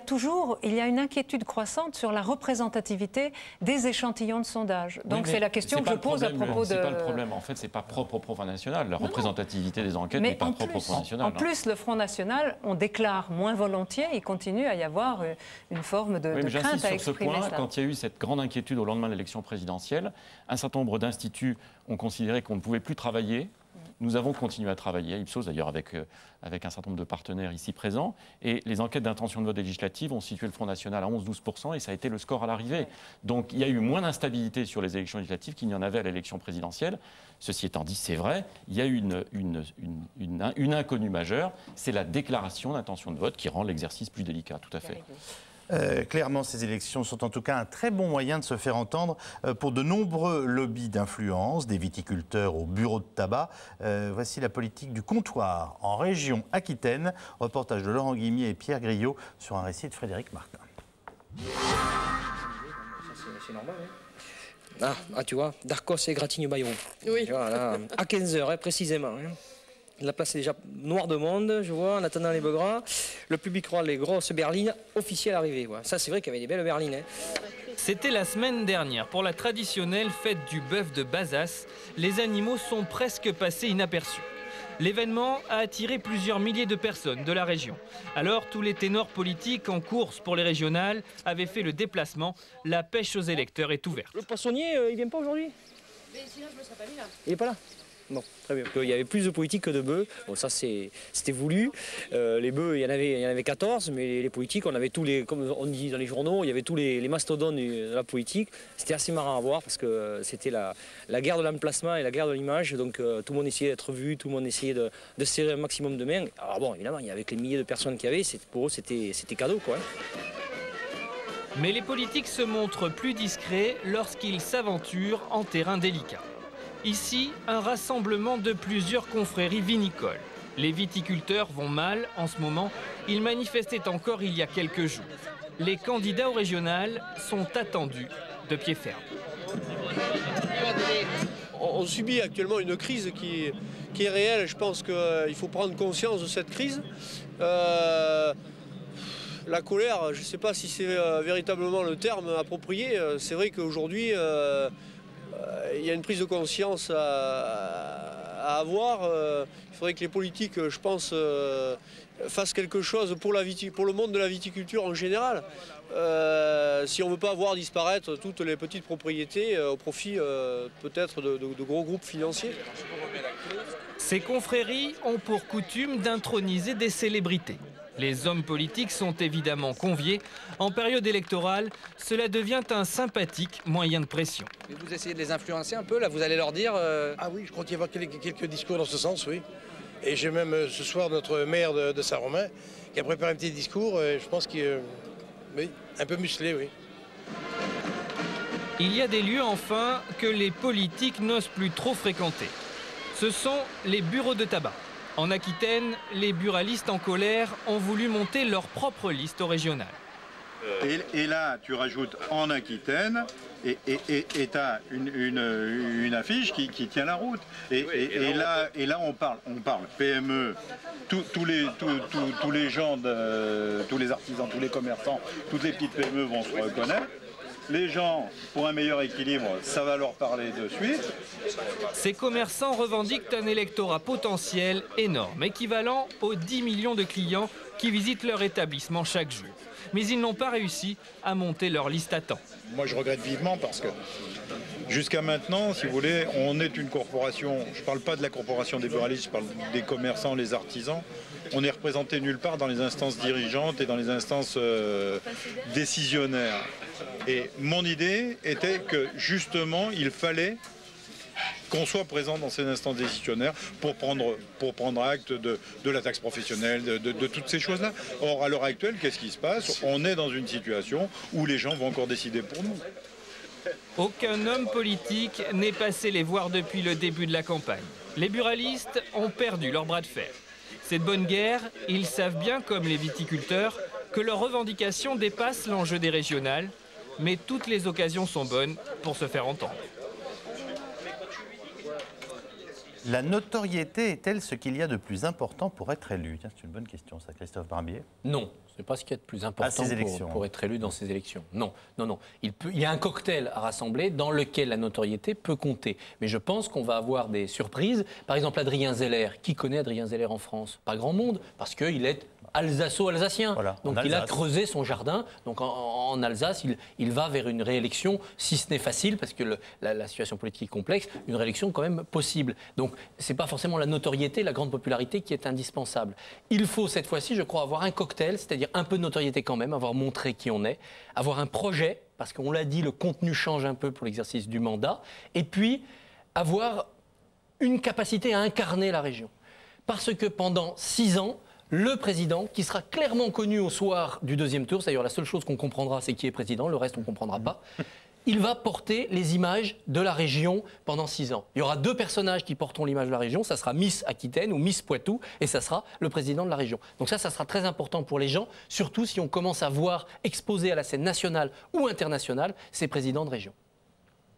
a une inquiétude croissante sur la représentativité des échantillons de sondages. Donc c'est la question que je pose à propos de... C'est pas le problème. En fait, c'est pas propre au Front National. La représentativité des enquêtes n'est pas propre au Front National. En plus, le Front National, on déclare moins volontiers. Il continue à y avoir une forme de crainte à exprimer. Sur ce point, quand il y a eu cette grande inquiétude au lendemain de l'élection présidentielle, un certain nombre d'instituts ont considéré qu'on ne pouvait plus travailler. Nous avons continué à travailler, à Ipsos d'ailleurs, avec un certain nombre de partenaires ici présents. Et les enquêtes d'intention de vote législative ont situé le Front National à 11-12% et ça a été le score à l'arrivée. Donc il y a eu moins d'instabilité sur les élections législatives qu'il n'y en avait à l'élection présidentielle. Ceci étant dit, c'est vrai, il y a eu une inconnue majeure, c'est la déclaration d'intention de vote qui rend l'exercice plus délicat, tout à fait. Clairement, ces élections sont en tout cas un très bon moyen de se faire entendre pour de nombreux lobbies d'influence, des viticulteurs au bureau de tabac. Voici la politique du comptoir en région Aquitaine. Reportage de Laurent Guimier et Pierre Griot sur un récit de Frédéric Martin. C'est normal, hein. Tu vois, Darcos et Gratignes-Bayeron. Oui. Voilà, à 15h, précisément. Hein. La place est déjà noire de monde, je vois, en attendant les beugras. Le public croit les grosses berlines officielles arrivées. Ouais. Ça, c'est vrai qu'il y avait des belles berlines. Hein. C'était la semaine dernière. Pour la traditionnelle fête du bœuf de Bazas, les animaux sont presque passés inaperçus. L'événement a attiré plusieurs milliers de personnes de la région. Alors, tous les ténors politiques en course pour les régionales avaient fait le déplacement. La pêche aux électeurs est ouverte. Le poissonnier, il vient pas aujourd'hui? Mais sinon, je ne me serais pas mis là. Il n'est pas là? Non, très bien. Il y avait plus de politiques que de bœufs. Bon, ça, c'était voulu. Les bœufs, il y en avait 14, mais les politiques, on avait tous les, comme on dit dans les journaux, il y avait tous les mastodontes de la politique. C'était assez marrant à voir parce que c'était la guerre de l'emplacement et la guerre de l'image. Donc tout le monde essayait d'être vu, tout le monde essayait de serrer un maximum de mains. Alors bon, évidemment, avec les milliers de personnes qu'il y avait, pour eux, c'était cadeau, quoi. Mais les politiques se montrent plus discrets lorsqu'ils s'aventurent en terrain délicat. Ici, un rassemblement de plusieurs confréries vinicoles. Les viticulteurs vont mal en ce moment. Ils manifestaient encore il y a quelques jours. Les candidats au régional sont attendus de pied ferme. On subit actuellement une crise qui est réelle. Je pense qu'il faut prendre conscience de cette crise. La colère, je ne sais pas si c'est véritablement le terme approprié. C'est vrai qu'aujourd'hui... il y a une prise de conscience à avoir. Il faudrait que les politiques, je pense, fassent quelque chose pour le monde de la viticulture en général. Si on ne veut pas voir disparaître toutes les petites propriétés au profit peut-être de gros groupes financiers. Ces confréries ont pour coutume d'introniser des célébrités. Les hommes politiques sont évidemment conviés. En période électorale, cela devient un sympathique moyen de pression. Vous essayez de les influencer un peu, là, vous allez leur dire... Ah oui, je compte y avoir quelques discours dans ce sens, oui. Et j'ai même ce soir notre maire de Saint-Romain qui a préparé un petit discours, je pense qu'il est un peu musclé, oui. Il y a des lieux, enfin, que les politiques n'osent plus trop fréquenter. Ce sont les bureaux de tabac. En Aquitaine, les buralistes en colère ont voulu monter leur propre liste au régional. Et là, tu rajoutes en Aquitaine et tu as une affiche qui tient la route. Et là, on parle PME, tous les gens, tous les artisans, tous les commerçants, toutes les petites PME vont se reconnaître. Les gens, pour un meilleur équilibre, ça va leur parler de suite. Ces commerçants revendiquent un électorat potentiel énorme, équivalent aux 10 millions de clients qui visitent leur établissement chaque jour. Mais ils n'ont pas réussi à monter leur liste à temps. Moi, je regrette vivement parce que jusqu'à maintenant, si vous voulez, on est une corporation. Je ne parle pas de la corporation des buralistes, je parle des commerçants, les artisans. On est représenté nulle part dans les instances dirigeantes et dans les instances décisionnaires. Et mon idée était que justement, il fallait qu'on soit présent dans ces instances décisionnaires pour prendre acte de la taxe professionnelle, de toutes ces choses-là. Or, à l'heure actuelle, qu'est-ce qui se passe? On est dans une situation où les gens vont encore décider pour nous. Aucun homme politique n'est passé les voir depuis le début de la campagne. Les buralistes ont perdu leur bras de fer. C'est de bonne guerre, ils savent bien, comme les viticulteurs, que leurs revendications dépassent l'enjeu des régionales, mais toutes les occasions sont bonnes pour se faire entendre. La notoriété est-elle ce qu'il y a de plus important pour être élu? C'est une bonne question, ça, Christophe Barbier. Non, ce n'est pas ce qu'il y a de plus important pour être élu dans ces élections. Non, non, non. Il y a un cocktail à rassembler dans lequel la notoriété peut compter. Mais je pense qu'on va avoir des surprises. Par exemple, Adrien Zeller. Qui connaît Adrien Zeller en France? Pas grand monde, parce qu'il est alsaco-alsacien. Voilà, donc il a creusé son jardin. Donc en Alsace, il va vers une réélection, si ce n'est facile, parce que la situation politique est complexe, une réélection quand même possible. Donc ce n'est pas forcément la notoriété, la grande popularité qui est indispensable. Il faut cette fois-ci, je crois, avoir un cocktail, c'est-à-dire un peu de notoriété quand même, avoir montré qui on est, avoir un projet, parce qu'on l'a dit, le contenu change un peu pour l'exercice du mandat, et puis avoir une capacité à incarner la région. Parce que pendant 6 ans, le président, qui sera clairement connu au soir du deuxième tour, c'est d'ailleurs la seule chose qu'on comprendra, c'est qui est président, le reste on ne comprendra pas, il va porter les images de la région pendant 6 ans. Il y aura 2 personnages qui porteront l'image de la région, ça sera Miss Aquitaine ou Miss Poitou, et ça sera le président de la région. Donc ça sera très important pour les gens, surtout si on commence à voir exposés à la scène nationale ou internationale ces présidents de région.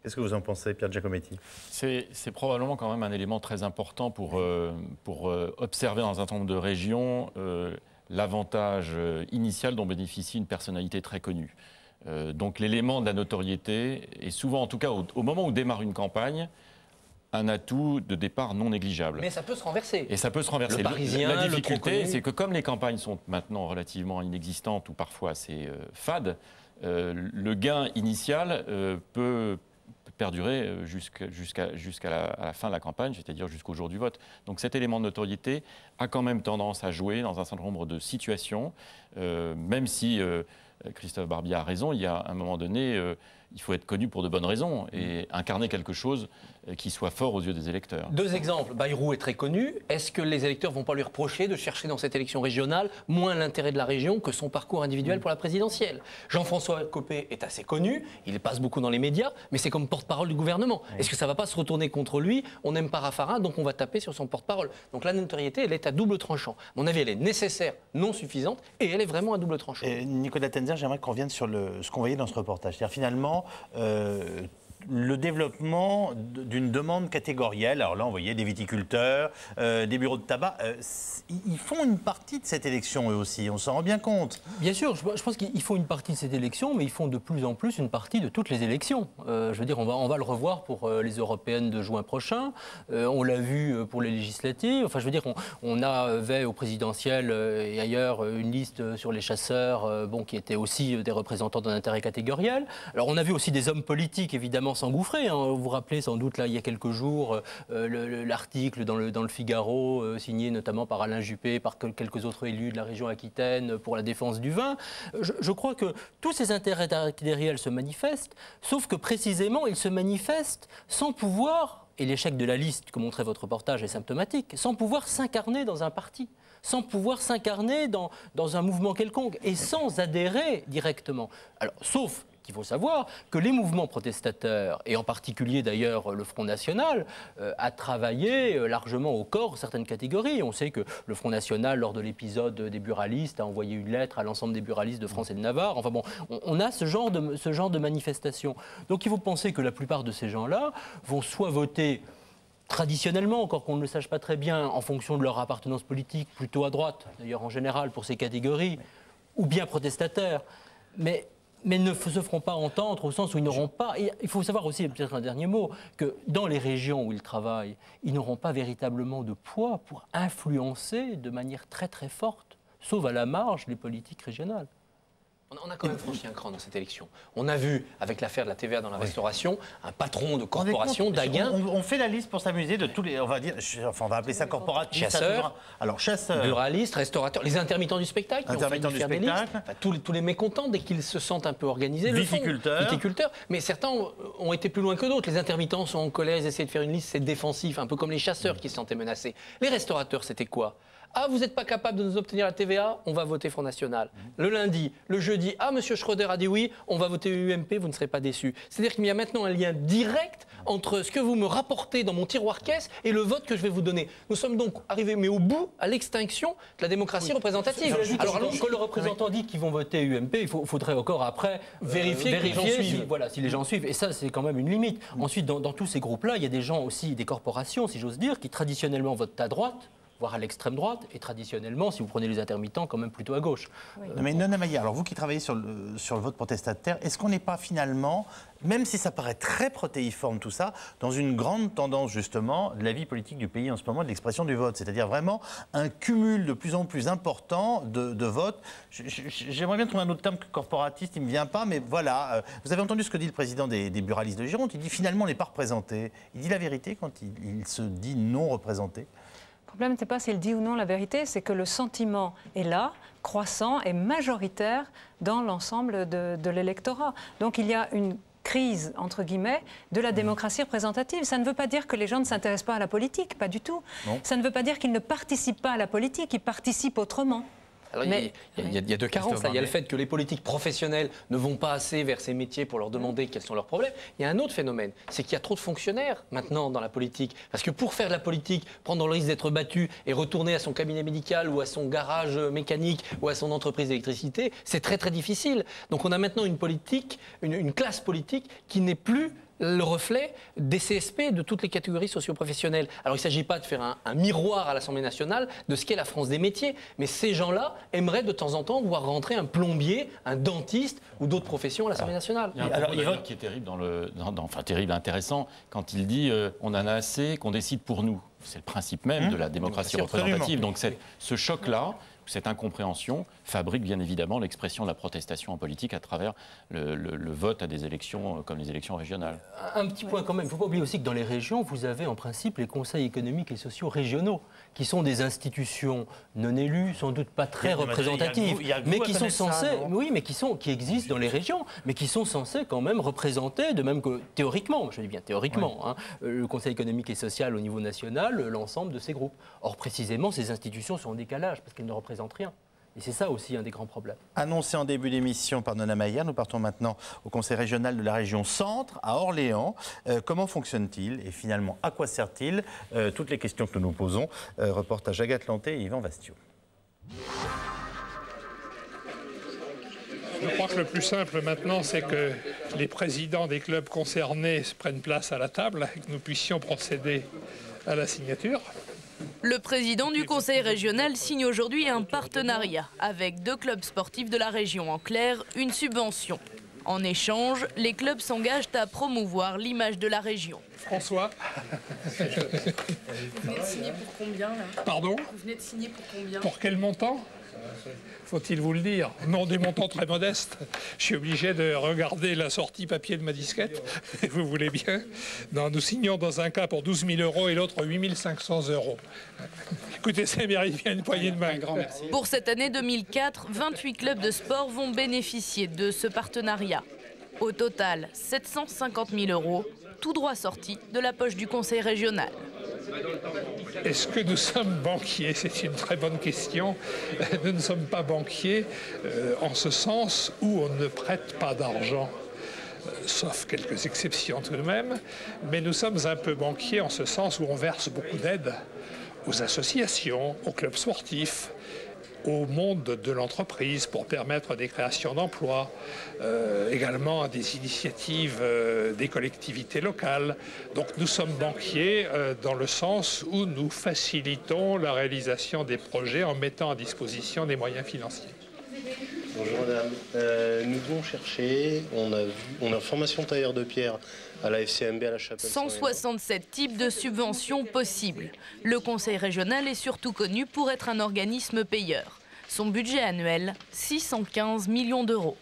Qu'est-ce que vous en pensez, Pierre Giacometti? C'est probablement quand même un élément très important pour observer dans un certain nombre de régions l'avantage initial dont bénéficie une personnalité très connue. Donc l'élément de la notoriété est souvent, en tout cas au moment où démarre une campagne, un atout de départ non négligeable. Mais ça peut se renverser. Et ça peut se renverser. Le Parisien, la difficulté, c'est que comme les campagnes sont maintenant relativement inexistantes ou parfois assez fades, le gain initial peut perdurer jusqu'à la fin de la campagne, c'est-à-dire jusqu'au jour du vote. Donc cet élément de notoriété a quand même tendance à jouer dans un certain nombre de situations, même si Christophe Barbier a raison, il y a un moment donné, il faut être connu pour de bonnes raisons et incarner quelque chose qui soit fort aux yeux des électeurs. 2 exemples. Bayrou est très connu. Est-ce que les électeurs ne vont pas lui reprocher de chercher dans cette élection régionale moins l'intérêt de la région que son parcours individuel pour la présidentielle? Jean-François Copé est assez connu, il passe beaucoup dans les médias, mais c'est comme porte-parole du gouvernement. Est-ce que ça ne va pas se retourner contre lui? On n'aime pas Raffarin, donc on va taper sur son porte-parole. Donc la notoriété, elle est à double tranchant. À mon avis, elle est nécessaire, non suffisante, et elle est vraiment à double tranchant. Nicolas Tenzer, j'aimerais qu'on revienne sur ce qu'on voyait dans ce reportage. C'est-à-dire finalement, le développement d'une demande catégorielle. Alors là, on voyait des viticulteurs, des bureaux de tabac. Ils font une partie de cette élection, eux aussi. On s'en rend bien compte. Bien sûr, je pense qu'ils font une partie de cette élection, mais ils font de plus en plus une partie de toutes les élections. Je veux dire, on va le revoir pour les européennes de juin prochain. On l'a vu pour les législatives. Enfin, je veux dire, on avait au présidentiel et ailleurs une liste sur les chasseurs, qui étaient aussi des représentants d'un intérêt catégoriel. Alors, on a vu aussi des hommes politiques, évidemment, s'engouffrer. Vous vous rappelez sans doute, là, il y a quelques jours, l'article dans le Figaro, signé notamment par Alain Juppé, par quelques autres élus de la région Aquitaine pour la défense du vin. Je crois que tous ces intérêts catégoriels se manifestent, sauf que précisément, ils se manifestent sans pouvoir, et l'échec de la liste que montrait votre reportage est symptomatique, sans pouvoir s'incarner dans un parti, sans pouvoir s'incarner dans un mouvement quelconque et sans adhérer directement. Alors, sauf qu'il faut savoir que les mouvements protestataires, et en particulier d'ailleurs le Front National, a travaillé largement au corps certaines catégories. On sait que le Front National, lors de l'épisode des buralistes, a envoyé une lettre à l'ensemble des buralistes de France et de Navarre. Enfin bon, on a ce genre de manifestation. Donc il faut penser que la plupart de ces gens-là vont soit voter traditionnellement, encore qu'on ne le sache pas très bien, en fonction de leur appartenance politique, plutôt à droite, d'ailleurs en général pour ces catégories, ou bien protestataires, mais ne se feront pas entendre au sens où ils n'auront pas... Il faut savoir aussi, peut-être un dernier mot, que dans les régions où ils travaillent, ils n'auront pas véritablement de poids pour influencer de manière très très forte, sauf à la marge, les politiques régionales. On a quand même franchi un cran dans cette élection. On a vu, avec l'affaire de la TVA dans la restauration, un patron de corporation, Daguin... On fait la liste pour s'amuser de tous les... On va dire, enfin, on va appeler ça corporatif. Chasseurs. Alors, chasseurs. Buralistes, restaurateurs, les intermittents du spectacle. Intermittents du spectacle. Enfin, tous les mécontents, dès qu'ils se sentent un peu organisés. Viticulteurs. Mais certains ont été plus loin que d'autres. Les intermittents sont en colère, ils essaient de faire une liste, c'est défensif, un peu comme les chasseurs qui se sentaient menacés. Les restaurateurs, c'était quoi ? Ah, vous n'êtes pas capable de nous obtenir la TVA, on va voter Front National. Le lundi, le jeudi, ah, monsieur Schröder a dit oui, on va voter UMP, vous ne serez pas déçus. C'est-à-dire qu'il y a maintenant un lien direct entre ce que vous me rapportez dans mon tiroir caisse et le vote que je vais vous donner. Nous sommes donc arrivés, mais au bout, à l'extinction de la démocratie représentative. Alors, quand le représentant dit qu'ils vont voter UMP, il faudrait encore après vérifier que les gens suivent. Voilà, si les gens suivent. Et ça, c'est quand même une limite. Ensuite, dans tous ces groupes-là, il y a des gens aussi, des corporations, si j'ose dire, qui traditionnellement votent à droite, voire à l'extrême droite, et traditionnellement, si vous prenez les intermittents, quand même plutôt à gauche. Oui. Mais Nona Maillard, alors vous qui travaillez sur le vote protestataire, est-ce qu'on n'est pas finalement, même si ça paraît très protéiforme tout ça, dans une grande tendance justement de la vie politique du pays en ce moment, de l'expression du vote, c'est-à-dire vraiment un cumul de plus en plus important de votes. J'aimerais bien trouver un autre terme que corporatiste, il ne me vient pas, mais voilà. Vous avez entendu ce que dit le président des buralistes de Gironde, il dit finalement on n'est pas représenté. Il dit la vérité quand il se dit non représenté. Le problème, ce n'est pas s'il dit ou non la vérité, c'est que le sentiment est là, croissant et majoritaire dans l'ensemble de l'électorat. Donc il y a une crise, entre guillemets, de la démocratie représentative. Ça ne veut pas dire que les gens ne s'intéressent pas à la politique, pas du tout. Non. Ça ne veut pas dire qu'ils ne participent pas à la politique, ils participent autrement. Alors, il y a deux carences. Il y a le fait que les politiques professionnels ne vont pas assez vers ces métiers pour leur demander quels sont leurs problèmes. Il y a un autre phénomène, c'est qu'il y a trop de fonctionnaires maintenant dans la politique. Parce que pour faire de la politique, prendre le risque d'être battu et retourner à son cabinet médical ou à son garage mécanique ou à son entreprise d'électricité, c'est très très difficile. Donc on a maintenant une politique, une classe politique qui n'est plus le reflet des CSP de toutes les catégories socio-professionnelles. Alors il ne s'agit pas de faire un miroir à l'Assemblée nationale de ce qu'est la France des métiers, mais ces gens-là aimeraient de temps en temps voir rentrer un plombier, un dentiste ou d'autres professions à l'Assemblée nationale. Il y a un propos qui est terrible, enfin terrible, intéressant, quand il dit on en a assez, qu'on décide pour nous. C'est le principe même de la démocratie représentative. Donc ce choc-là, cette incompréhension fabrique bien évidemment l'expression de la protestation en politique à travers le vote à des élections comme les élections régionales. Un petit point quand même, il ne faut pas oublier aussi que dans les régions, vous avez en principe les conseils économiques et sociaux régionaux, qui sont des institutions non élues, sans doute pas très représentatives, mais qui sont censées, qui existent dans les régions, mais qui sont censées quand même représenter, de même que théoriquement, je dis bien théoriquement, le conseil économique et social au niveau national, l'ensemble de ces groupes. Or précisément, ces institutions sont en décalage parce qu'elles ne représentent rien. Et c'est ça aussi un des grands problèmes. Annoncé en début d'émission par Nona Maillard, nous partons maintenant au conseil régional de la région Centre, à Orléans. Comment fonctionne-t-il et finalement à quoi sert-il? Toutes les questions que nous nous posons. Reportage Agathe Lanté et Yvan Vastio. Je crois que le plus simple maintenant, c'est que les présidents des clubs concernés prennent place à la table et que nous puissions procéder à la signature. Le président du conseil régional signe aujourd'hui un partenariat avec 2 clubs sportifs de la région. En clair, une subvention. En échange, les clubs s'engagent à promouvoir l'image de la région. François. Vous venez de signer pour combien là? Pardon? Vous venez de signer pour combien? Pour quel montant? Faut-il vous le dire? Non, des montants très modestes. Je suis obligé de regarder la sortie papier de ma disquette. Vous voulez bien? Non, nous signons dans un cas pour 12 000 € et l'autre 8 500 €. Écoutez, ça mérite bien une poignée de main. Grand merci. Pour cette année 2004, 28 clubs de sport vont bénéficier de ce partenariat. Au total, 750 000 €, tout droit sortis de la poche du conseil régional. Est-ce que nous sommes banquiers? C'est une très bonne question. Nous ne sommes pas banquiers en ce sens où on ne prête pas d'argent. sauf quelques exceptions tout de même. Mais nous sommes un peu banquiers en ce sens où on verse beaucoup d'aide aux associations, aux clubs sportifs, au monde de l'entreprise pour permettre des créations d'emplois, également à des initiatives des collectivités locales. Donc nous sommes banquiers dans le sens où nous facilitons la réalisation des projets en mettant à disposition des moyens financiers. Bonjour madame, nous devons chercher, on a formation tailleur de pierre à la FCMB à la Chapelle. 167 types de subventions possibles. Le Conseil régional est surtout connu pour être un organisme payeur. Son budget annuel, 615 millions d'euros.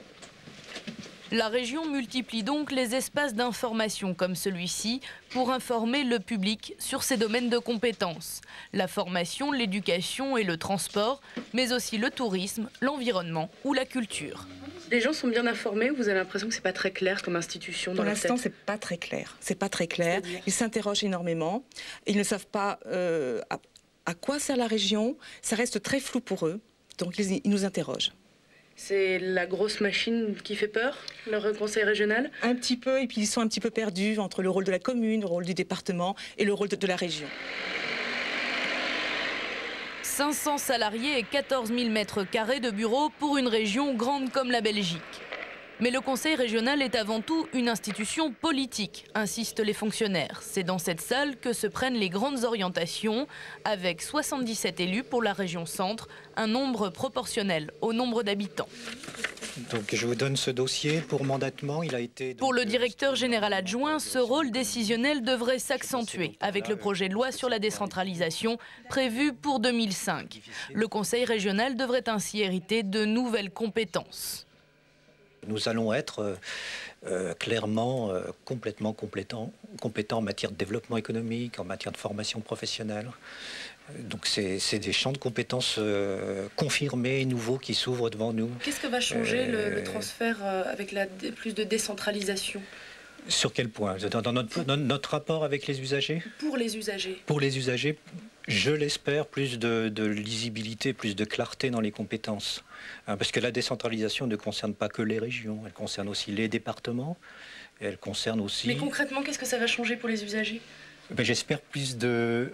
La région multiplie donc les espaces d'information comme celui-ci pour informer le public sur ses domaines de compétences. La formation, l'éducation et le transport, mais aussi le tourisme, l'environnement ou la culture. Les gens sont bien informés ou vous avez l'impression que c'est pas très clair comme institution dans Pour leur l'instant, tête? c'est pas très clair. C'est pas très clair. Ils s'interrogent énormément. Ils ne savent pas à quoi sert la région. Ça reste très flou pour eux. Donc ils nous interrogent. C'est la grosse machine qui fait peur, le conseil régional? Un petit peu, et puis ils sont un petit peu perdus entre le rôle de la commune, le rôle du département et le rôle de la région. 500 salariés et 14 000 mètres carrés de bureaux pour une région grande comme la Belgique. Mais le conseil régional est avant tout une institution politique, insistent les fonctionnaires. C'est dans cette salle que se prennent les grandes orientations, avec 77 élus pour la région centre, un nombre proportionnel au nombre d'habitants. Donc je vous donne ce dossier pour mandatement. Il a été... Pour le directeur général adjoint, ce rôle décisionnel devrait s'accentuer avec le projet de loi sur la décentralisation prévu pour 2005. Le conseil régional devrait ainsi hériter de nouvelles compétences. Nous allons être clairement complètement compétents en matière de développement économique, en matière de formation professionnelle. Donc c'est des champs de compétences confirmés, nouveaux qui s'ouvrent devant nous. Qu'est-ce que va changer le transfert avec plus de décentralisation? Sur quel point? Dans notre rapport avec les usagers? Pour les usagers. Pour les usagers, je l'espère, plus de lisibilité, plus de clarté dans les compétences. Parce que la décentralisation ne concerne pas que les régions, elle concerne aussi les départements, elle concerne aussi... Mais concrètement, qu'est-ce que ça va changer pour les usagers? J'espère plus de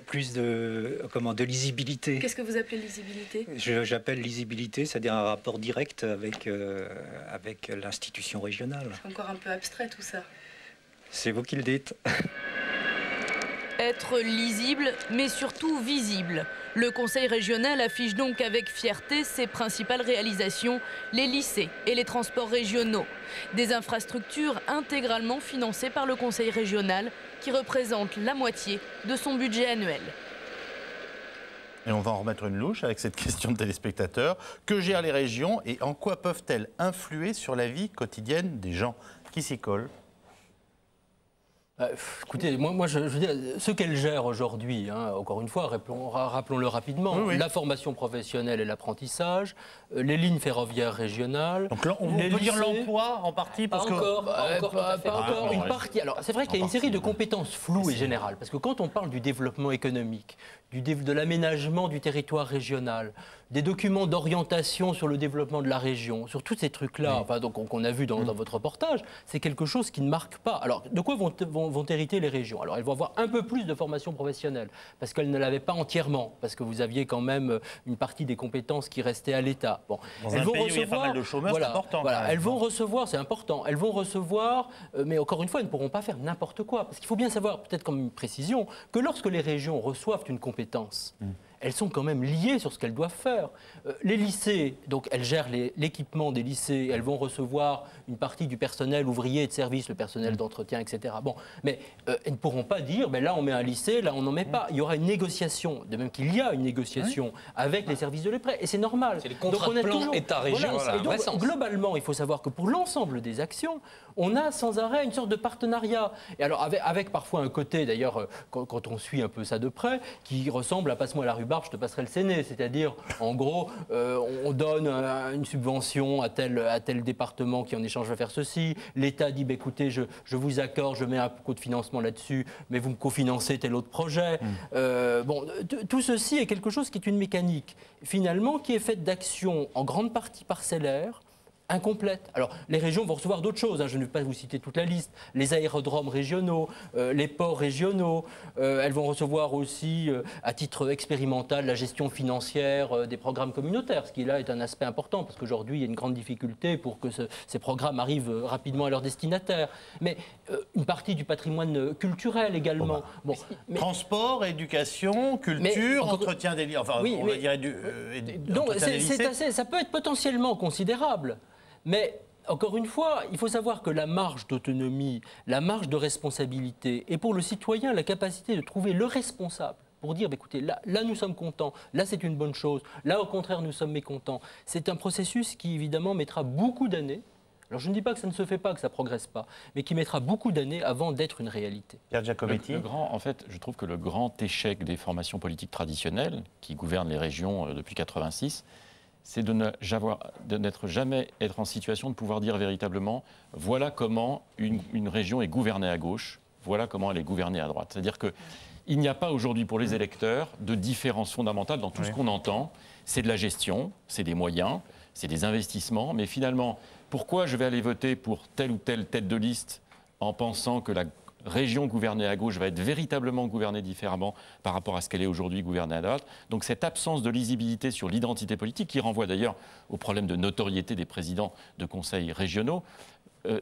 lisibilité. Qu'est-ce que vous appelez lisibilité? J'appelle lisibilité, c'est-à-dire un rapport direct avec l'institution régionale. C'est encore un peu abstrait tout ça. C'est vous qui le dites. Être lisible, mais surtout visible. Le conseil régional affiche donc avec fierté ses principales réalisations, les lycées et les transports régionaux. Des infrastructures intégralement financées par le conseil régional qui représentent la moitié de son budget annuel. Et on va en remettre une louche avec cette question de téléspectateurs. Que gèrent les régions et en quoi peuvent-elles influer sur la vie quotidienne des gens? Qui s'y colle? Écoutez, moi je veux dire, ce qu'elle gère aujourd'hui, hein, encore une fois, rappelons-le rapidement, oui. La formation professionnelle et l'apprentissage, les lignes ferroviaires régionales. Donc là, on peut dire l'emploi en partie parce pas encore, une partie. Alors c'est vrai qu'il y a une série de compétences floues et générales, parce que quand on parle du développement économique, de l'aménagement du territoire régional, des documents d'orientation sur le développement de la région, sur tous ces trucs-là, enfin, qu'on a vu dans votre reportage, c'est quelque chose qui ne marque pas. Alors, de quoi vont hériter les régions? Alors, elles vont avoir un peu plus de formation professionnelle, parce qu'elles ne l'avaient pas entièrement, parce que vous aviez quand même une partie des compétences qui restaient à l'État. Bon, elles vont recevoir, où il y a pas mal de chômeurs, c'est important. Voilà, elles vont recevoir, c'est important, elles vont recevoir, mais encore une fois, elles ne pourront pas faire n'importe quoi, parce qu'il faut bien savoir, peut-être comme une précision, que lorsque les régions reçoivent une compétence, elles sont quand même liées sur ce qu'elles doivent faire. Les lycées, donc elles gèrent l'équipement des lycées, elles vont recevoir une partie du personnel ouvrier et de service, le personnel d'entretien, etc. Bon, mais elles ne pourront pas dire, ben là on met un lycée, là on n'en met pas. Il y aura une négociation, de même qu'il y a une négociation avec les services de l'EPRE, et c'est normal. C'est les contrats de plan État-région. Voilà, et donc, globalement, il faut savoir que pour l'ensemble des actions, on a sans arrêt une sorte de partenariat. Et alors avec parfois un côté, d'ailleurs, quand on suit un peu ça de près, qui ressemble à passe-moi la rhubarbe, je te passerai le séné. C'est-à-dire, en gros, on donne une subvention à tel département qui en échange va faire ceci. L'État dit, bah, écoutez, je vous accorde, je mets un coup de financement là-dessus, mais vous me cofinancez tel autre projet. Bon, tout ceci est quelque chose qui est une mécanique, finalement, qui est faite d'actions en grande partie parcellaires, incomplète. Alors, les régions vont recevoir d'autres choses, hein. Je ne vais pas vous citer toute la liste. Les aérodromes régionaux, les ports régionaux, elles vont recevoir aussi, à titre expérimental, la gestion financière des programmes communautaires, ce qui là est un aspect important, parce qu'aujourd'hui, il y a une grande difficulté pour que ces programmes arrivent rapidement à leur destinataire. Mais une partie du patrimoine culturel également. Transport, éducation, culture, entretien des lieux, enfin, oui, on va dire donc, ça peut être potentiellement considérable. Mais, encore une fois, il faut savoir que la marge d'autonomie, la marge de responsabilité, et pour le citoyen, la capacité de trouver le responsable, pour dire, écoutez, là nous sommes contents, là c'est une bonne chose, là au contraire nous sommes mécontents. C'est un processus qui évidemment mettra beaucoup d'années. Alors je ne dis pas que ça ne se fait pas, que ça ne progresse pas, mais qui mettra beaucoup d'années avant d'être une réalité. Pierre Giacometti. En fait, je trouve que le grand échec des formations politiques traditionnelles qui gouvernent les régions depuis 1986, c'est de n'être jamais en situation de pouvoir dire véritablement voilà comment une région est gouvernée à gauche, voilà comment elle est gouvernée à droite. C'est-à-dire qu'il n'y a pas aujourd'hui pour les électeurs de différence fondamentale dans tout ce qu'on entend. C'est de la gestion, c'est des moyens, c'est des investissements, mais finalement, pourquoi je vais aller voter pour telle ou telle tête de liste en pensant que la région gouvernée à gauche va être véritablement gouvernée différemment par rapport à ce qu'elle est aujourd'hui gouvernée à droite. Donc cette absence de lisibilité sur l'identité politique, qui renvoie d'ailleurs au problème de notoriété des présidents de conseils régionaux,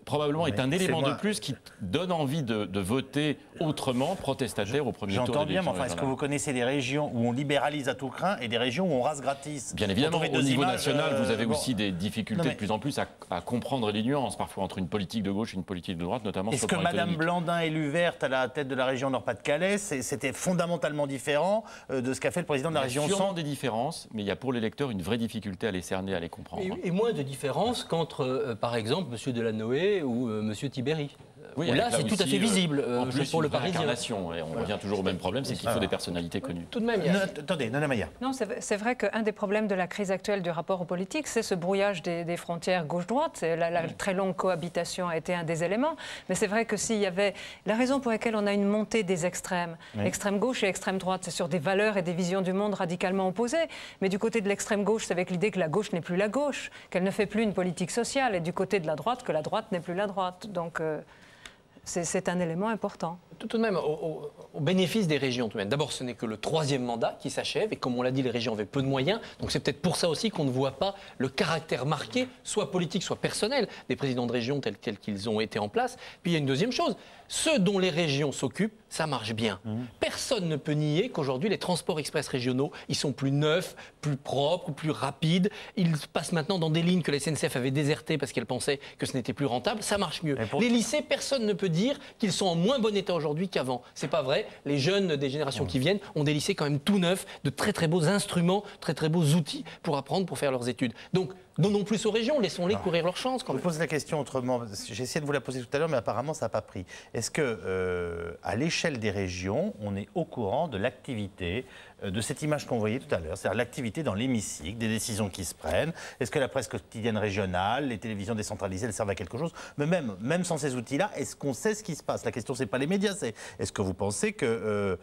probablement est un élément de plus qui donne envie de voter autrement, protestataire au premier tour. J'entends bien, mais enfin, est-ce que vous connaissez des régions où on libéralise à tout crin et des régions où on rase gratis? Bien évidemment, au niveau national, vous avez aussi des difficultés de plus en plus à comprendre les nuances, parfois entre une politique de gauche et une politique de droite, notamment sur le plan économique. Est-ce que Mme Blandin, élue verte à la tête de la région Nord-Pas-de-Calais, c'était fondamentalement différent de ce qu'a fait le président de la région Centre? Il y a sûrement des différences, mais il y a pour l'électeur une vraie difficulté à les cerner, à les comprendre. Et moins de différences qu'entre, par exemple, M. Delanoë ou M. Tibéri. Oui, là, c'est tout à fait visible pour le Parisien. Et on revient toujours au même problème, c'est qu'il faut des personnalités connues. Tout de même, attendez, Nana Maya. Non, c'est vrai qu'un des problèmes de la crise actuelle du rapport aux politiques, c'est ce brouillage des frontières gauche-droite. La très longue cohabitation a été un des éléments. Mais c'est vrai que s'il y avait... La raison pour laquelle on a une montée des extrêmes, extrême gauche et extrême droite, c'est sur des valeurs et des visions du monde radicalement opposées. Mais du côté de l'extrême gauche, c'est avec l'idée que la gauche n'est plus la gauche, qu'elle ne fait plus une politique sociale. Et du côté de la droite, que la droite n'est plus la droite. Donc... c'est un élément important. Tout de même, au bénéfice des régions, tout de même. D'abord, ce n'est que le 3e mandat qui s'achève, et comme on l'a dit, les régions avaient peu de moyens, donc c'est peut-être pour ça aussi qu'on ne voit pas le caractère marqué, soit politique, soit personnel, des présidents de région tels qu'ils ont été en place. Puis il y a une deuxième chose, ceux dont les régions s'occupent, ça marche bien. Personne ne peut nier qu'aujourd'hui, les transports express régionaux, ils sont plus neufs, plus propres, plus rapides. Ils passent maintenant dans des lignes que la SNCF avait désertées parce qu'elle pensait que ce n'était plus rentable. Ça marche mieux. Les lycées, personne ne peut dire qu'ils sont en moins bon état aujourd'hui qu'avant. C'est pas vrai. Les jeunes des générations qui viennent ont des lycées quand même tout neufs, de très très beaux instruments, très très beaux outils pour apprendre, pour faire leurs études. Donc, donnons plus aux régions, laissons-les courir leur chance. Je pose la question autrement. J'ai essayé de vous la poser tout à l'heure, mais apparemment ça n'a pas pris. Est-ce que, à l'échelle des régions, on est au courant de l'activité, de cette image qu'on voyait tout à l'heure, c'est-à-dire l'activité dans l'hémicycle, des décisions qui se prennent? Est-ce que la presse quotidienne régionale, les télévisions décentralisées, elles servent à quelque chose? Mais même sans ces outils-là, est-ce qu'on sait ce qui se passe? La question, c'est pas les médias, c'est est-ce que vous pensez que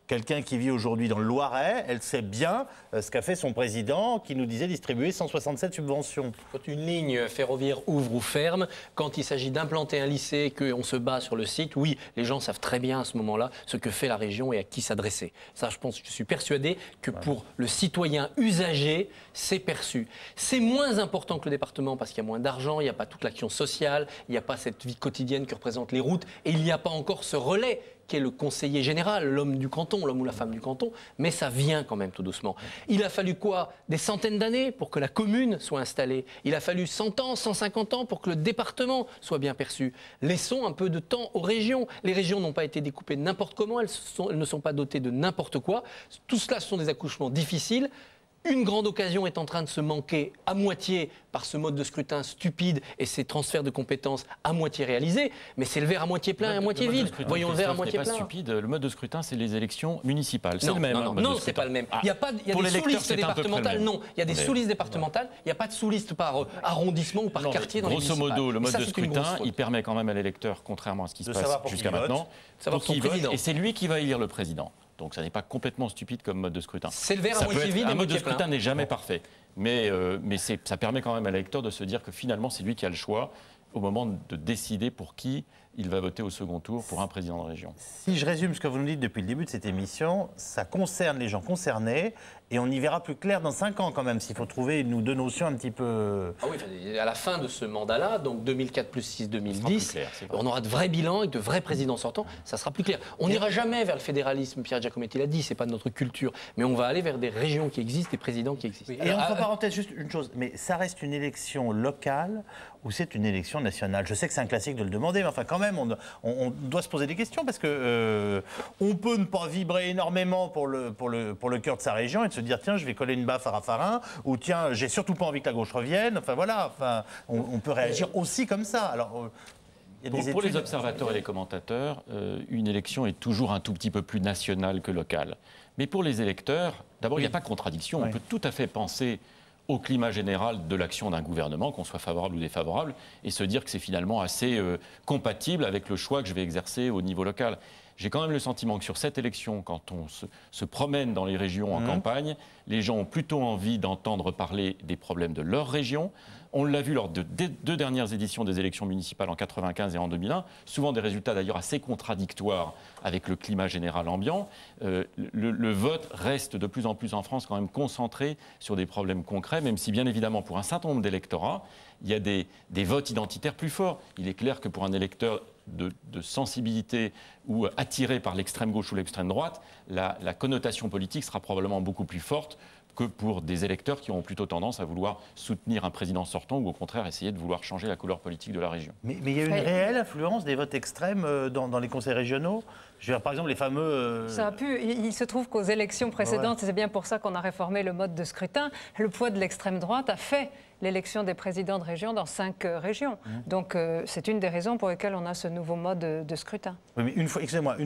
quelqu'un qui vit aujourd'hui dans le Loiret, elle sait bien ce qu'a fait son président qui nous disait distribuer 167 subventions. Quand une ligne ferroviaire ouvre ou ferme, quand il s'agit d'implanter un lycée, qu'on se bat sur le site, oui, les gens savent très bien à ce moment-là ce que fait la région et à qui s'adresser. Ça, je suis persuadé que pour le citoyen usager, c'est perçu. C'est moins important que le département parce qu'il y a moins d'argent, il n'y a pas toute l'action sociale, il n'y a pas cette vie quotidienne que représentent les routes et il n'y a pas encore ce relais qui est le conseiller général, l'homme du canton, l'homme ou la femme du canton, mais ça vient quand même tout doucement. Il a fallu quoi? Des centaines d'années pour que la commune soit installée. Il a fallu 100 ans, 150 ans pour que le département soit bien perçu. Laissons un peu de temps aux régions. Les régions n'ont pas été découpées n'importe comment, elles ne sont pas dotées de n'importe quoi. Tout cela, ce sont des accouchements difficiles. Une grande occasion est en train de se manquer à moitié par ce mode de scrutin stupide et ces transferts de compétences à moitié réalisés, mais c'est le verre à moitié plein et à moitié vide. Voyons le verre à moitié plein. C'est pas stupide, le mode de scrutin, c'est les élections municipales. C'est le même. Non, c'est pas le même. Il y a des sous-listes départementales, non. Il y a des sous-listes départementales, il n'y a pas de sous-liste par arrondissement ou par quartier dans les municipales. Grosso modo, le mode de scrutin, il permet quand même à l'électeur, contrairement à ce qui se passe jusqu'à maintenant, pour qui vote, et c'est lui qui va élire le président. Donc ça n'est pas complètement stupide comme mode de scrutin. C'est le verre à moitié vide. Un mode de scrutin n'est jamais parfait. Mais ça permet quand même à l'électeur de se dire que finalement, c'est lui qui a le choix au moment de décider pour qui il va voter au second tour pour un président de région. Si je résume ce que vous nous dites depuis le début de cette émission, ça concerne les gens concernés et on y verra plus clair dans 5 ans quand même, s'il faut trouver deux notions un petit peu... Ah oui, à la fin de ce mandat-là, donc 2004 plus 6, 2010, on aura de vrais bilans avec de vrais présidents sortants, ça sera plus clair. On n'ira jamais vers le fédéralisme, Pierre Giacometti l'a dit, c'est pas de notre culture, mais on va aller vers des régions qui existent, des présidents qui existent. Et entre parenthèses, juste une chose, mais ça reste une élection locale ou c'est une élection nationale? Je sais que c'est un classique de le demander, mais enfin quand même, on doit se poser des questions parce que on peut ne pas vibrer énormément pour le cœur de sa région et de se dire tiens, je vais coller une baffe à Raffarin ou tiens, j'ai surtout pas envie que la gauche revienne. Enfin voilà, on peut réagir aussi comme ça. Alors, pour les observateurs et les commentateurs, une élection est toujours un tout petit peu plus nationale que locale. Mais pour les électeurs, d'abord, il n'y a pas de contradiction. On peut tout à fait penser au climat général de l'action d'un gouvernement, qu'on soit favorable ou défavorable, et se dire que c'est finalement assez compatible avec le choix que je vais exercer au niveau local. J'ai quand même le sentiment que sur cette élection, quand on se promène dans les régions en campagne, les gens ont plutôt envie d'entendre parler des problèmes de leur région. On l'a vu lors de 2 dernières éditions des élections municipales en 1995 et en 2001, souvent des résultats d'ailleurs assez contradictoires avec le climat général ambiant. Le vote reste de plus en plus en France quand même concentré sur des problèmes concrets, même si bien évidemment pour un certain nombre d'électorats, il y a des votes identitaires plus forts. Il est clair que pour un électeur de sensibilité ou attiré par l'extrême gauche ou l'extrême droite, la connotation politique sera probablement beaucoup plus forte que pour des électeurs qui ont plutôt tendance à vouloir soutenir un président sortant ou au contraire essayer de vouloir changer la couleur politique de la région. Mais il y a une réelle influence des votes extrêmes dans les conseils régionaux? Je veux dire, par exemple, les fameux... Ça a pu. Il se trouve qu'aux élections précédentes, c'est bien pour ça qu'on a réformé le mode de scrutin, le poids de l'extrême droite a fait l'élection des présidents de région dans 5 régions. Donc c'est une des raisons pour lesquelles on a ce nouveau mode de scrutin. Oui, mais une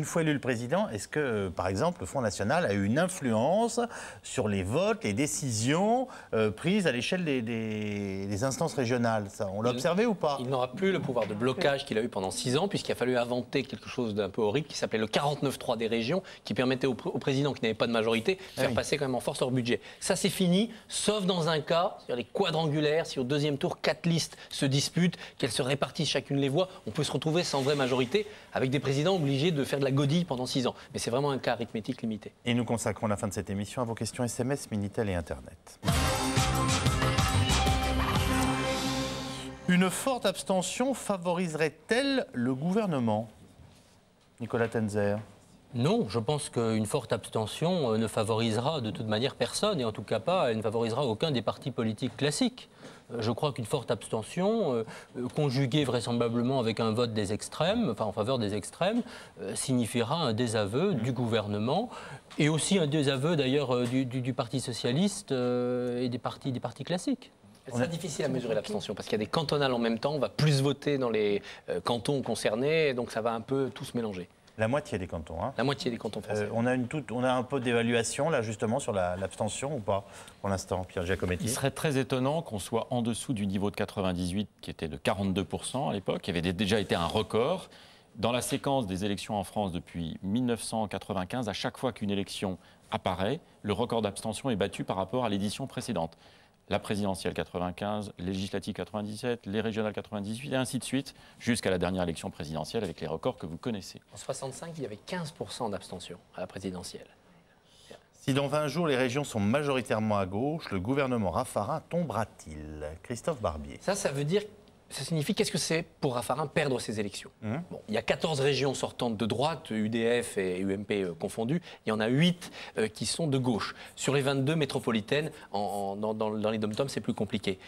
fois élu le président, est-ce que, par exemple, le Front National a eu une influence sur les votes, les décisions prises à l'échelle des instances régionales? Ça, on l'a observé ou pas? Il n'aura plus le pouvoir de blocage qu'il a eu pendant 6 ans, puisqu'il a fallu inventer quelque chose d'un peu horrible qui s'appelait le 49.3 des régions, qui permettait au président qui n'avait pas de majorité de faire passer quand même en force leur budget. Ça, c'est fini, sauf dans un cas, c'est-à-dire les quadrangulaires. Si au deuxième tour, 4 listes se disputent, qu'elles se répartissent chacune les voix, on peut se retrouver sans vraie majorité avec des présidents obligés de faire de la godille pendant 6 ans. Mais c'est vraiment un cas arithmétique limité. Et nous consacrons la fin de cette émission à vos questions SMS, Minitel et Internet. Une forte abstention favoriserait-elle le gouvernement? Nicolas Tenzer. Non, je pense qu'une forte abstention ne favorisera de toute manière personne, et en tout cas pas, elle ne favorisera aucun des partis politiques classiques. Je crois qu'une forte abstention, conjuguée vraisemblablement avec un vote des extrêmes, enfin en faveur des extrêmes, signifiera un désaveu du gouvernement, et aussi un désaveu d'ailleurs du Parti socialiste et des partis classiques. C'est difficile à mesurer l'abstention, parce qu'il y a des cantonales en même temps, on va plus voter dans les cantons concernés, donc ça va un peu tout se mélanger. La moitié des cantons. Hein. La moitié des cantons français. On a un peu d'évaluation, là, justement, sur l'abstention ou pas, pour l'instant, Pierre Giacometti? Il serait très étonnant qu'on soit en dessous du niveau de 98, qui était de 42% à l'époque, qui avait déjà été un record. Dans la séquence des élections en France depuis 1995, à chaque fois qu'une élection apparaît, le record d'abstention est battu par rapport à l'édition précédente. La présidentielle 95, législative 97, les régionales 98 et ainsi de suite, jusqu'à la dernière élection présidentielle avec les records que vous connaissez. En 65, il y avait 15% d'abstention à la présidentielle. Si dans 20 jours, les régions sont majoritairement à gauche, le gouvernement Raffarin tombera-t-il? Christophe Barbier. Ça veut dire... Ça signifie qu'est-ce que c'est pour Raffarin perdre ses élections? Bon, il y a 14 régions sortantes de droite, UDF et UMP confondus. Il y en a 8 qui sont de gauche. Sur les 22 métropolitaines, dans les dom-toms, c'est plus compliqué.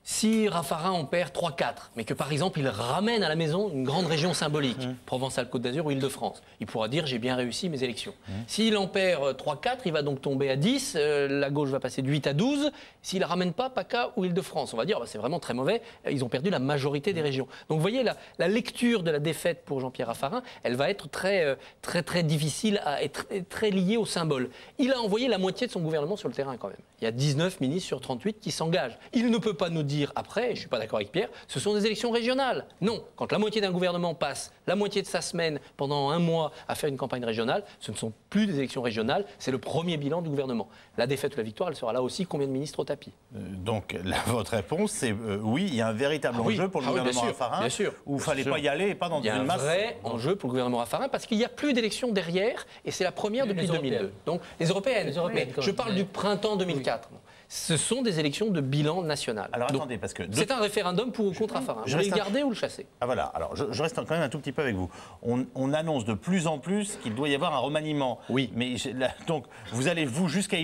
Si Raffarin en perd 3-4, mais que par exemple il ramène à la maison une grande région symbolique, Provence-Alpes-Côte d'Azur ou Île-de-France, il pourra dire j'ai bien réussi mes élections. S'il en perd 3-4, il va donc tomber à 10, la gauche va passer de 8 à 12. S'il ne ramène pas PACA ou Île-de-France, on va dire bah, c'est vraiment très mauvais, ils ont perdu la majorité des régions. Donc vous voyez, la lecture de la défaite pour Jean-Pierre Raffarin, elle va être très difficile à être très liée au symbole. Il a envoyé la moitié de son gouvernement sur le terrain quand même. Il y a 19 ministres sur 38 qui s'engagent. Il ne peut pas nous dire dire après, et je ne suis pas d'accord avec Pierre, ce sont des élections régionales. Non, quand la moitié d'un gouvernement passe la moitié de sa semaine pendant un mois à faire une campagne régionale, ce ne sont plus des élections régionales, c'est le premier bilan du gouvernement. La défaite ou la victoire, elle sera là aussi, combien de ministres au tapis. Donc votre réponse, c'est oui, il y a un véritable enjeu pour le gouvernement Raffarin, bien sûr. où il ne fallait pas y aller et pas dans une masse. Il y a un vrai enjeu pour le gouvernement Raffarin, parce qu'il n'y a plus d'élections derrière, et c'est la première depuis 2002. Donc les européennes. Mais je parle du printemps 2004. Oui. Ce sont des élections de bilan national. Alors attendez, parce que... C'est un référendum pour ou contre Raffarin. Vous voulez le garder ou le chasser? Ah voilà, alors je reste quand même un tout petit peu avec vous. On annonce de plus en plus qu'il doit y avoir un remaniement. Oui. Mais donc, vous allez, vous, jusqu'à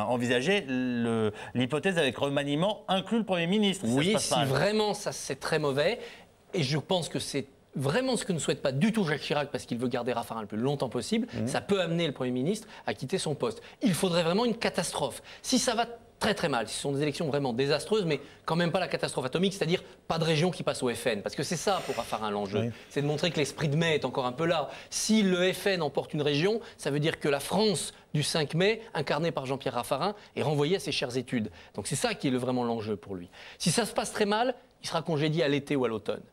envisager l'hypothèse avec remaniement inclut le Premier ministre. Oui, si vraiment ça c'est très mauvais. Et je pense que c'est vraiment ce que ne souhaite pas du tout Jacques Chirac, parce qu'il veut garder Raffarin le plus longtemps possible, ça peut amener le Premier ministre à quitter son poste. Il faudrait vraiment une catastrophe. Si ça va très très mal, si ce sont des élections vraiment désastreuses, mais quand même pas la catastrophe atomique, c'est-à-dire pas de région qui passe au FN, parce que c'est ça pour Raffarin l'enjeu, c'est de montrer que l'esprit de mai est encore un peu là. Si le FN emporte une région, ça veut dire que la France du 5 mai, incarnée par Jean-Pierre Raffarin, est renvoyée à ses chères études. Donc c'est ça qui est vraiment l'enjeu pour lui. Si ça se passe très mal, il sera congédié à l'été ou à l'automne.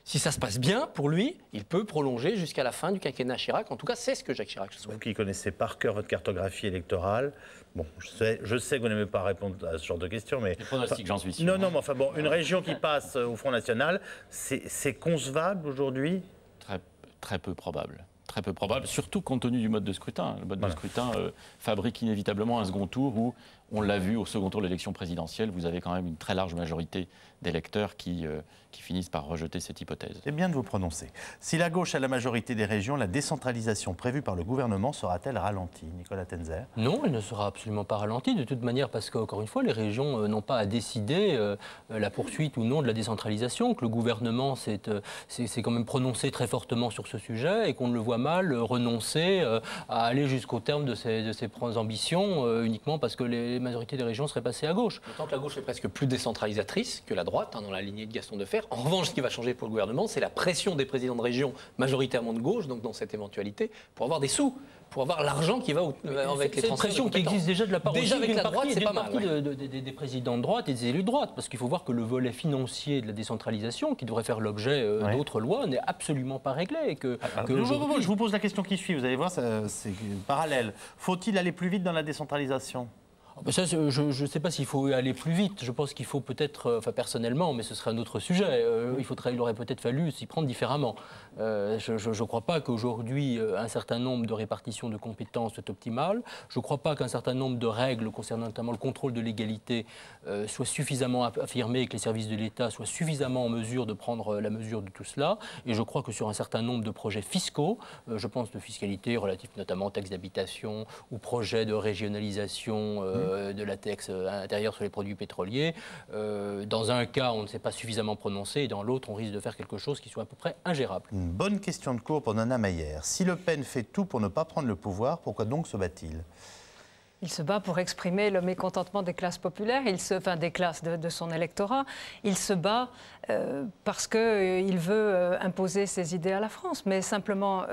Si ça se passe bien, pour lui, il peut prolonger jusqu'à la fin du quinquennat Chirac. En tout cas, c'est ce que Jacques Chirac souhaite. Vous qui connaissez par cœur votre cartographie électorale, bon, je sais que vous n'aimez pas répondre à ce genre de questions, mais... Les pronostics, j'en suis sûr. Non, mais enfin bon, une région qui passe au Front National, c'est concevable aujourd'hui? Très peu probable. Très peu probable, surtout compte tenu du mode de scrutin. Le mode de scrutin fabrique inévitablement un second tour où, on l'a vu au second tour de l'élection présidentielle, vous avez quand même une très large majorité d'électeurs qui finissent par rejeter cette hypothèse. C'est bien de vous prononcer. Si la gauche a la majorité des régions, la décentralisation prévue par le gouvernement sera-t-elle ralentie, Nicolas Tenzer? Non, elle ne sera absolument pas ralentie, de toute manière, parce qu'encore une fois, les régions n'ont pas à décider la poursuite ou non de la décentralisation, que le gouvernement s'est quand même prononcé très fortement sur ce sujet et qu'on ne le voit mal renoncer à aller jusqu'au terme de ses ambitions uniquement parce que les majorités des régions seraient passées à gauche. D'autant que la gauche est presque plus décentralisatrice que la droite, dans la lignée de Gaston Defferre. En revanche, ce qui va changer pour le gouvernement, c'est la pression des présidents de région majoritairement de gauche, donc dans cette éventualité, pour avoir des sous, pour avoir l'argent qui va avec les transferts. C'est une pression qui existe déjà de la part déjà avec la droite, c'est pas mal. Des présidents de droite et des élus de droite, parce qu'il faut voir que le volet financier de la décentralisation, qui devrait faire l'objet d'autres lois, n'est absolument pas réglé. Et je vous pose la question qui suit, vous allez voir, c'est parallèle. Faut-il aller plus vite dans la décentralisation? Ça, je ne sais pas s'il faut aller plus vite. Je pense qu'il faut peut-être, personnellement, mais ce serait un autre sujet, il aurait peut-être fallu s'y prendre différemment. Je ne crois pas qu'aujourd'hui, un certain nombre de répartitions de compétences soit optimales. Je ne crois pas qu'un certain nombre de règles concernant notamment le contrôle de l'égalité soient suffisamment affirmées et que les services de l'État soient suffisamment en mesure de prendre la mesure de tout cela. Et je crois que sur un certain nombre de projets fiscaux, je pense de fiscalité relatifs notamment aux taxes d'habitation ou projets de régionalisation de la taxe intérieure sur les produits pétroliers. Dans un cas, on ne s'est pas suffisamment prononcé et dans l'autre, on risque de faire quelque chose qui soit à peu près ingérable. Une bonne question de cours pour Nana Mayer. Si Le Pen fait tout pour ne pas prendre le pouvoir, pourquoi donc se bat-il ? Il se bat pour exprimer le mécontentement des classes populaires, des classes de son électorat. Il se bat parce qu'il veut imposer ses idées à la France. Mais simplement,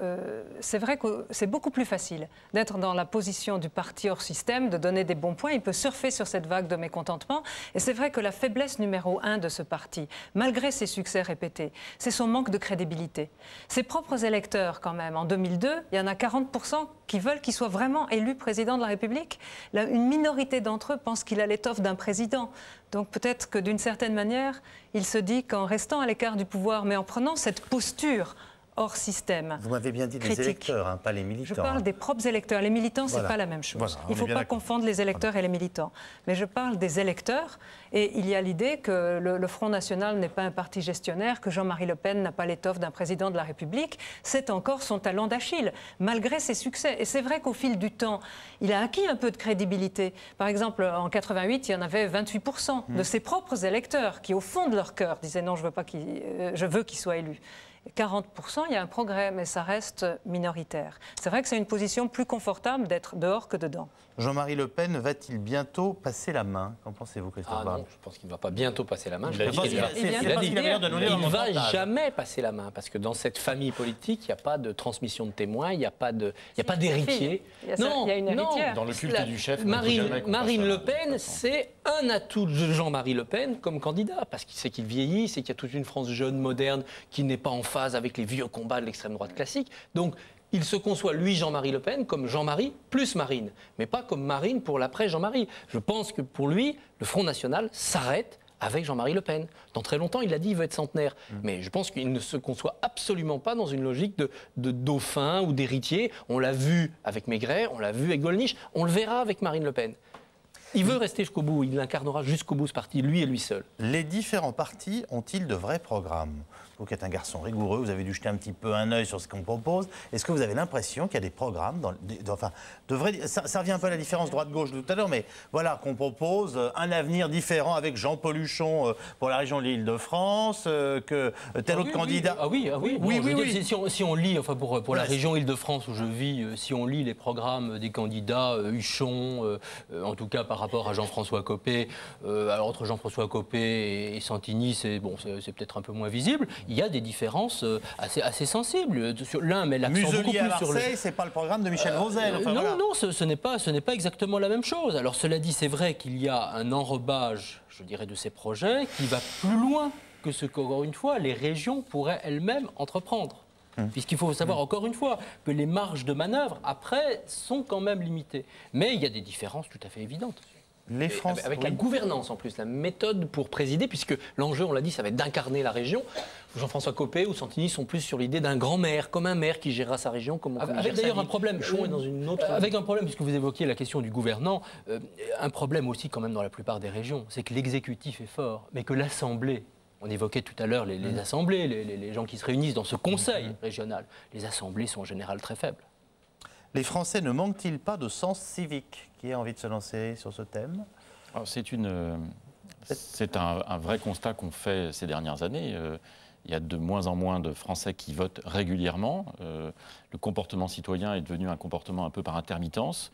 c'est vrai que c'est beaucoup plus facile d'être dans la position du parti hors système, de donner des bons points. Il peut surfer sur cette vague de mécontentement. Et c'est vrai que la faiblesse numéro 1 de ce parti, malgré ses succès répétés, c'est son manque de crédibilité. Ses propres électeurs, quand même, en 2002, il y en a 40% qui veulent qu'il soit vraiment élu président de la République. Une minorité d'entre eux pensent qu'il a l'étoffe d'un président. Donc peut-être que d'une certaine manière, il se dit qu'en restant à l'écart du pouvoir, mais en prenant cette posture hors système. Vous m'avez bien dit critique. Les électeurs, pas les militants. Je parle des propres électeurs. Les militants, ce n'est pas la même chose. Voilà, il ne faut pas confondre les électeurs et les militants. Mais je parle des électeurs. Et il y a l'idée que le Front National n'est pas un parti gestionnaire, que Jean-Marie Le Pen n'a pas l'étoffe d'un président de la République. C'est encore son talon d'Achille, malgré ses succès. Et c'est vrai qu'au fil du temps, il a acquis un peu de crédibilité. Par exemple, en 88, il y en avait 28% de ses propres électeurs qui, au fond de leur cœur, disaient non, je veux qu'il soit élu. 40%, il y a un progrès, mais ça reste minoritaire. C'est vrai que c'est une position plus confortable d'être dehors que dedans. Jean-Marie Le Pen va-t-il bientôt passer la main? Qu'en pensez-vous, Christophe Barbier? Non, je pense qu'il ne va pas bientôt passer la main. Il a dit qu'il ne va jamais passer la main, parce que dans cette famille politique, il n'y a pas de transmission de témoins, il n'y a pas d'héritier. Non, il y a une héritière. Dans le culte du chef, Marine Le Pen, c'est un atout de Jean-Marie Le Pen comme candidat, parce qu'il sait qu'il vieillit, c'est qu'il y a toute une France jeune, moderne, qui n'est pas en phase avec les vieux combats de l'extrême droite classique. Donc, il se conçoit, lui, Jean-Marie Le Pen, comme Jean-Marie plus Marine, mais pas comme Marine pour l'après Jean-Marie. Je pense que pour lui, le Front National s'arrête avec Jean-Marie Le Pen. Dans très longtemps, il a dit qu'il veut être centenaire. Mais je pense qu'il ne se conçoit absolument pas dans une logique de dauphin ou d'héritier. On l'a vu avec Maigret, on l'a vu avec Gollnisch, on le verra avec Marine Le Pen. Il veut rester jusqu'au bout, il l'incarnera jusqu'au bout ce parti, lui et lui seul. Les différents partis ont-ils de vrais programmes? Vous qui êtes un garçon rigoureux, vous avez dû jeter un petit peu un œil sur ce qu'on propose. Est-ce que vous avez l'impression qu'il y a des programmes, ça revient un peu à la différence droite-gauche de tout à l'heure, mais voilà, qu'on propose un avenir différent avec Jean Pauluchon pour la région de l'Île-de-France, que tel autre candidat... Oui. Si on lit, enfin pour la région Île-de-France où je vis, si on lit les programmes des candidats, Huchon, en tout cas par rapport à Jean-François Copé, alors entre Jean-François Copé et Santini, c'est peut-être un peu moins visible. Il y a des différences assez sensibles. L'un met l'accent beaucoup plus sur Marseille, c'est pas le programme de Michel Rosel. Non, ce n'est pas exactement la même chose. Alors cela dit, c'est vrai qu'il y a un enrobage, je dirais, de ces projets qui va plus loin que ce qu'encore une fois les régions pourraient elles-mêmes entreprendre. Puisqu'il faut savoir, encore une fois, que les marges de manœuvre, après, sont quand même limitées. Mais il y a des différences tout à fait évidentes. Les Français, avec la gouvernance en plus, la méthode pour présider, puisque l'enjeu, on l'a dit, ça va être d'incarner la région. Jean-François Copé ou Santini sont plus sur l'idée d'un grand maire, comme un maire qui gérera sa région. Avec d'ailleurs un problème, est dans une autre... avec un problème, puisque vous évoquiez la question du gouvernant, un problème aussi quand même dans la plupart des régions, c'est que l'exécutif est fort, mais que l'Assemblée, on évoquait tout à l'heure les assemblées, les gens qui se réunissent dans ce conseil régional, les assemblées sont en général très faibles. Les Français ne manquent-ils pas de sens civique? Qui a envie de se lancer sur ce thème? C'est un vrai constat qu'on fait ces dernières années. Il y a de moins en moins de Français qui votent régulièrement. Le comportement citoyen est devenu un comportement un peu par intermittence.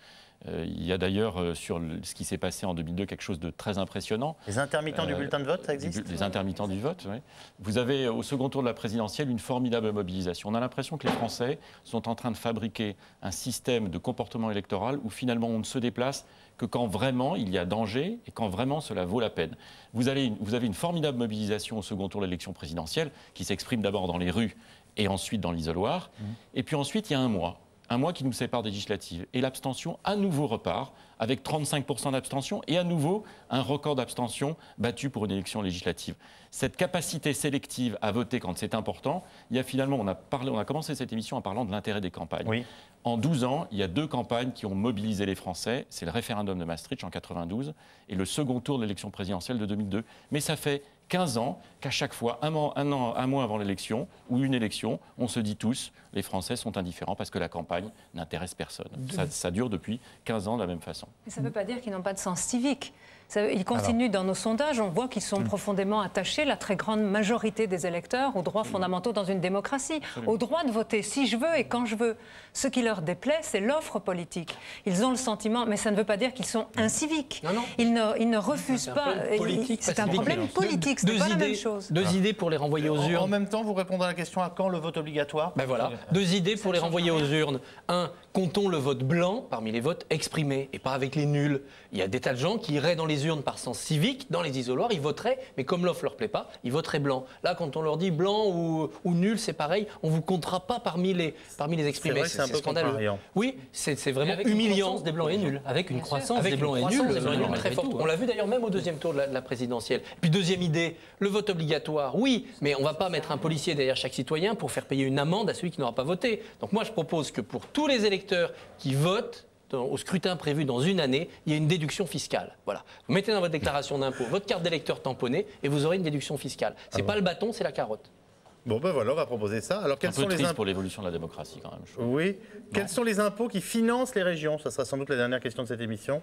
Il y a d'ailleurs sur ce qui s'est passé en 2002 quelque chose de très impressionnant. Les intermittents du bulletin de vote, ça existe? Les intermittents du vote, oui. Vous avez au second tour de la présidentielle une formidable mobilisation. On a l'impression que les Français sont en train de fabriquer un système de comportement électoral où finalement on ne se déplace que quand vraiment il y a danger et quand vraiment cela vaut la peine. Vous avez une formidable mobilisation au second tour de l'élection présidentielle qui s'exprime d'abord dans les rues et ensuite dans l'isoloir. Et puis ensuite il y a un mois qui nous sépare des législatives. Et l'abstention, à nouveau, repart, avec 35% d'abstention, et à nouveau, un record d'abstention battu pour une élection législative. Cette capacité sélective à voter quand c'est important, il y a finalement, on a commencé cette émission en parlant de l'intérêt des campagnes. Oui. En 12 ans, il y a 2 campagnes qui ont mobilisé les Français. C'est le référendum de Maastricht en 92 et le second tour de l'élection présidentielle de 2002. Mais ça fait 15 ans qu'à chaque fois, un mois avant l'élection ou une élection, on se dit tous, les Français sont indifférents parce que la campagne n'intéresse personne. Ça dure depuis 15 ans de la même façon. Mais ça ne veut pas dire qu'ils n'ont pas de sens civique. Ils continuent dans nos sondages, on voit qu'ils sont profondément attachés, la très grande majorité des électeurs, aux droits fondamentaux dans une démocratie, au droit de voter si je veux et quand je veux. Ce qui leur déplaît, c'est l'offre politique. Ils ont le sentiment, mais ça ne veut pas dire qu'ils sont inciviques. Non. Ils ne refusent pas. C'est un problème politique, ce n'est pas la même chose. Deux idées pour les renvoyer aux urnes. En même temps, vous répondez à la question à quand le vote obligatoire? Ben voilà, 2 idées pour les renvoyer aux urnes. 1, comptons le vote blanc parmi les votes exprimés et pas avec les nuls. Il y a des tas de gens qui iraient dans les urnes par sens civique, dans les isoloirs, ils voteraient, mais comme l'offre leur plaît pas, ils voteraient blanc. Là, quand on leur dit blanc ou nul, c'est pareil, on vous comptera pas parmi les exprimés. C'est un peu scandaleux. Oui, c'est vraiment humiliant. Des blancs et nuls, avec une croissance des blancs et nuls très forte. On l'a vu d'ailleurs même au 2e tour de la présidentielle. Puis 2e idée, le vote obligatoire, oui, mais on va pas mettre un policier derrière chaque citoyen pour faire payer une amende à celui qui n'aura pas voté. Donc moi, je propose que pour tous les électeurs qui votent au scrutin prévu dans une année, il y a une déduction fiscale. Voilà. Vous mettez dans votre déclaration d'impôt votre carte d'électeur tamponnée et vous aurez une déduction fiscale. C'est pas le bâton, c'est la carotte. Bon ben voilà, on va proposer ça. Alors quels sont les impôts pour l'évolution de la démocratie quand même. Oui. Quels sont les impôts qui financent les régions? Ça sera sans doute la dernière question de cette émission.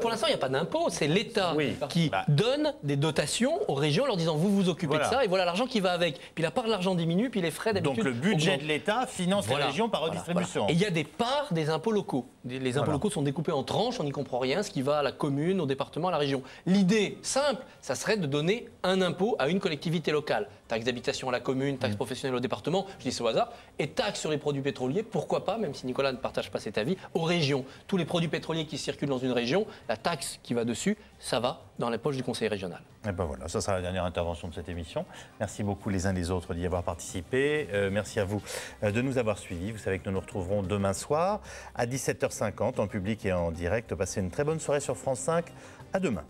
Pour l'instant, il n'y a pas d'impôt. C'est l'État qui donne des dotations aux régions en leur disant vous vous occupez de ça et voilà l'argent qui va avec. Puis la part de l'argent diminue, puis les frais d'habitude. Donc le budget de l'État finance les régions par redistribution. Et il y a des parts des impôts locaux. Les impôts locaux sont découpés en tranches, on n'y comprend rien, ce qui va à la commune, au département, à la région. L'idée simple, ça serait de donner un impôt à une collectivité locale. Taxe d'habitation à la commune, taxe professionnelle au département, je dis ça au hasard, et taxe sur les produits pétroliers, pourquoi pas, même si Nicolas ne partage pas cet avis, aux régions. Tous les produits pétroliers qui circulent dans une région, la taxe qui va dessus, ça va dans les poches du conseil régional. Et ben voilà, ça sera la dernière intervention de cette émission. Merci beaucoup les uns les autres d'y avoir participé. Merci à vous de nous avoir suivis. Vous savez que nous nous retrouverons demain soir à 17h50 en public et en direct. Passez une très bonne soirée sur France 5. À demain.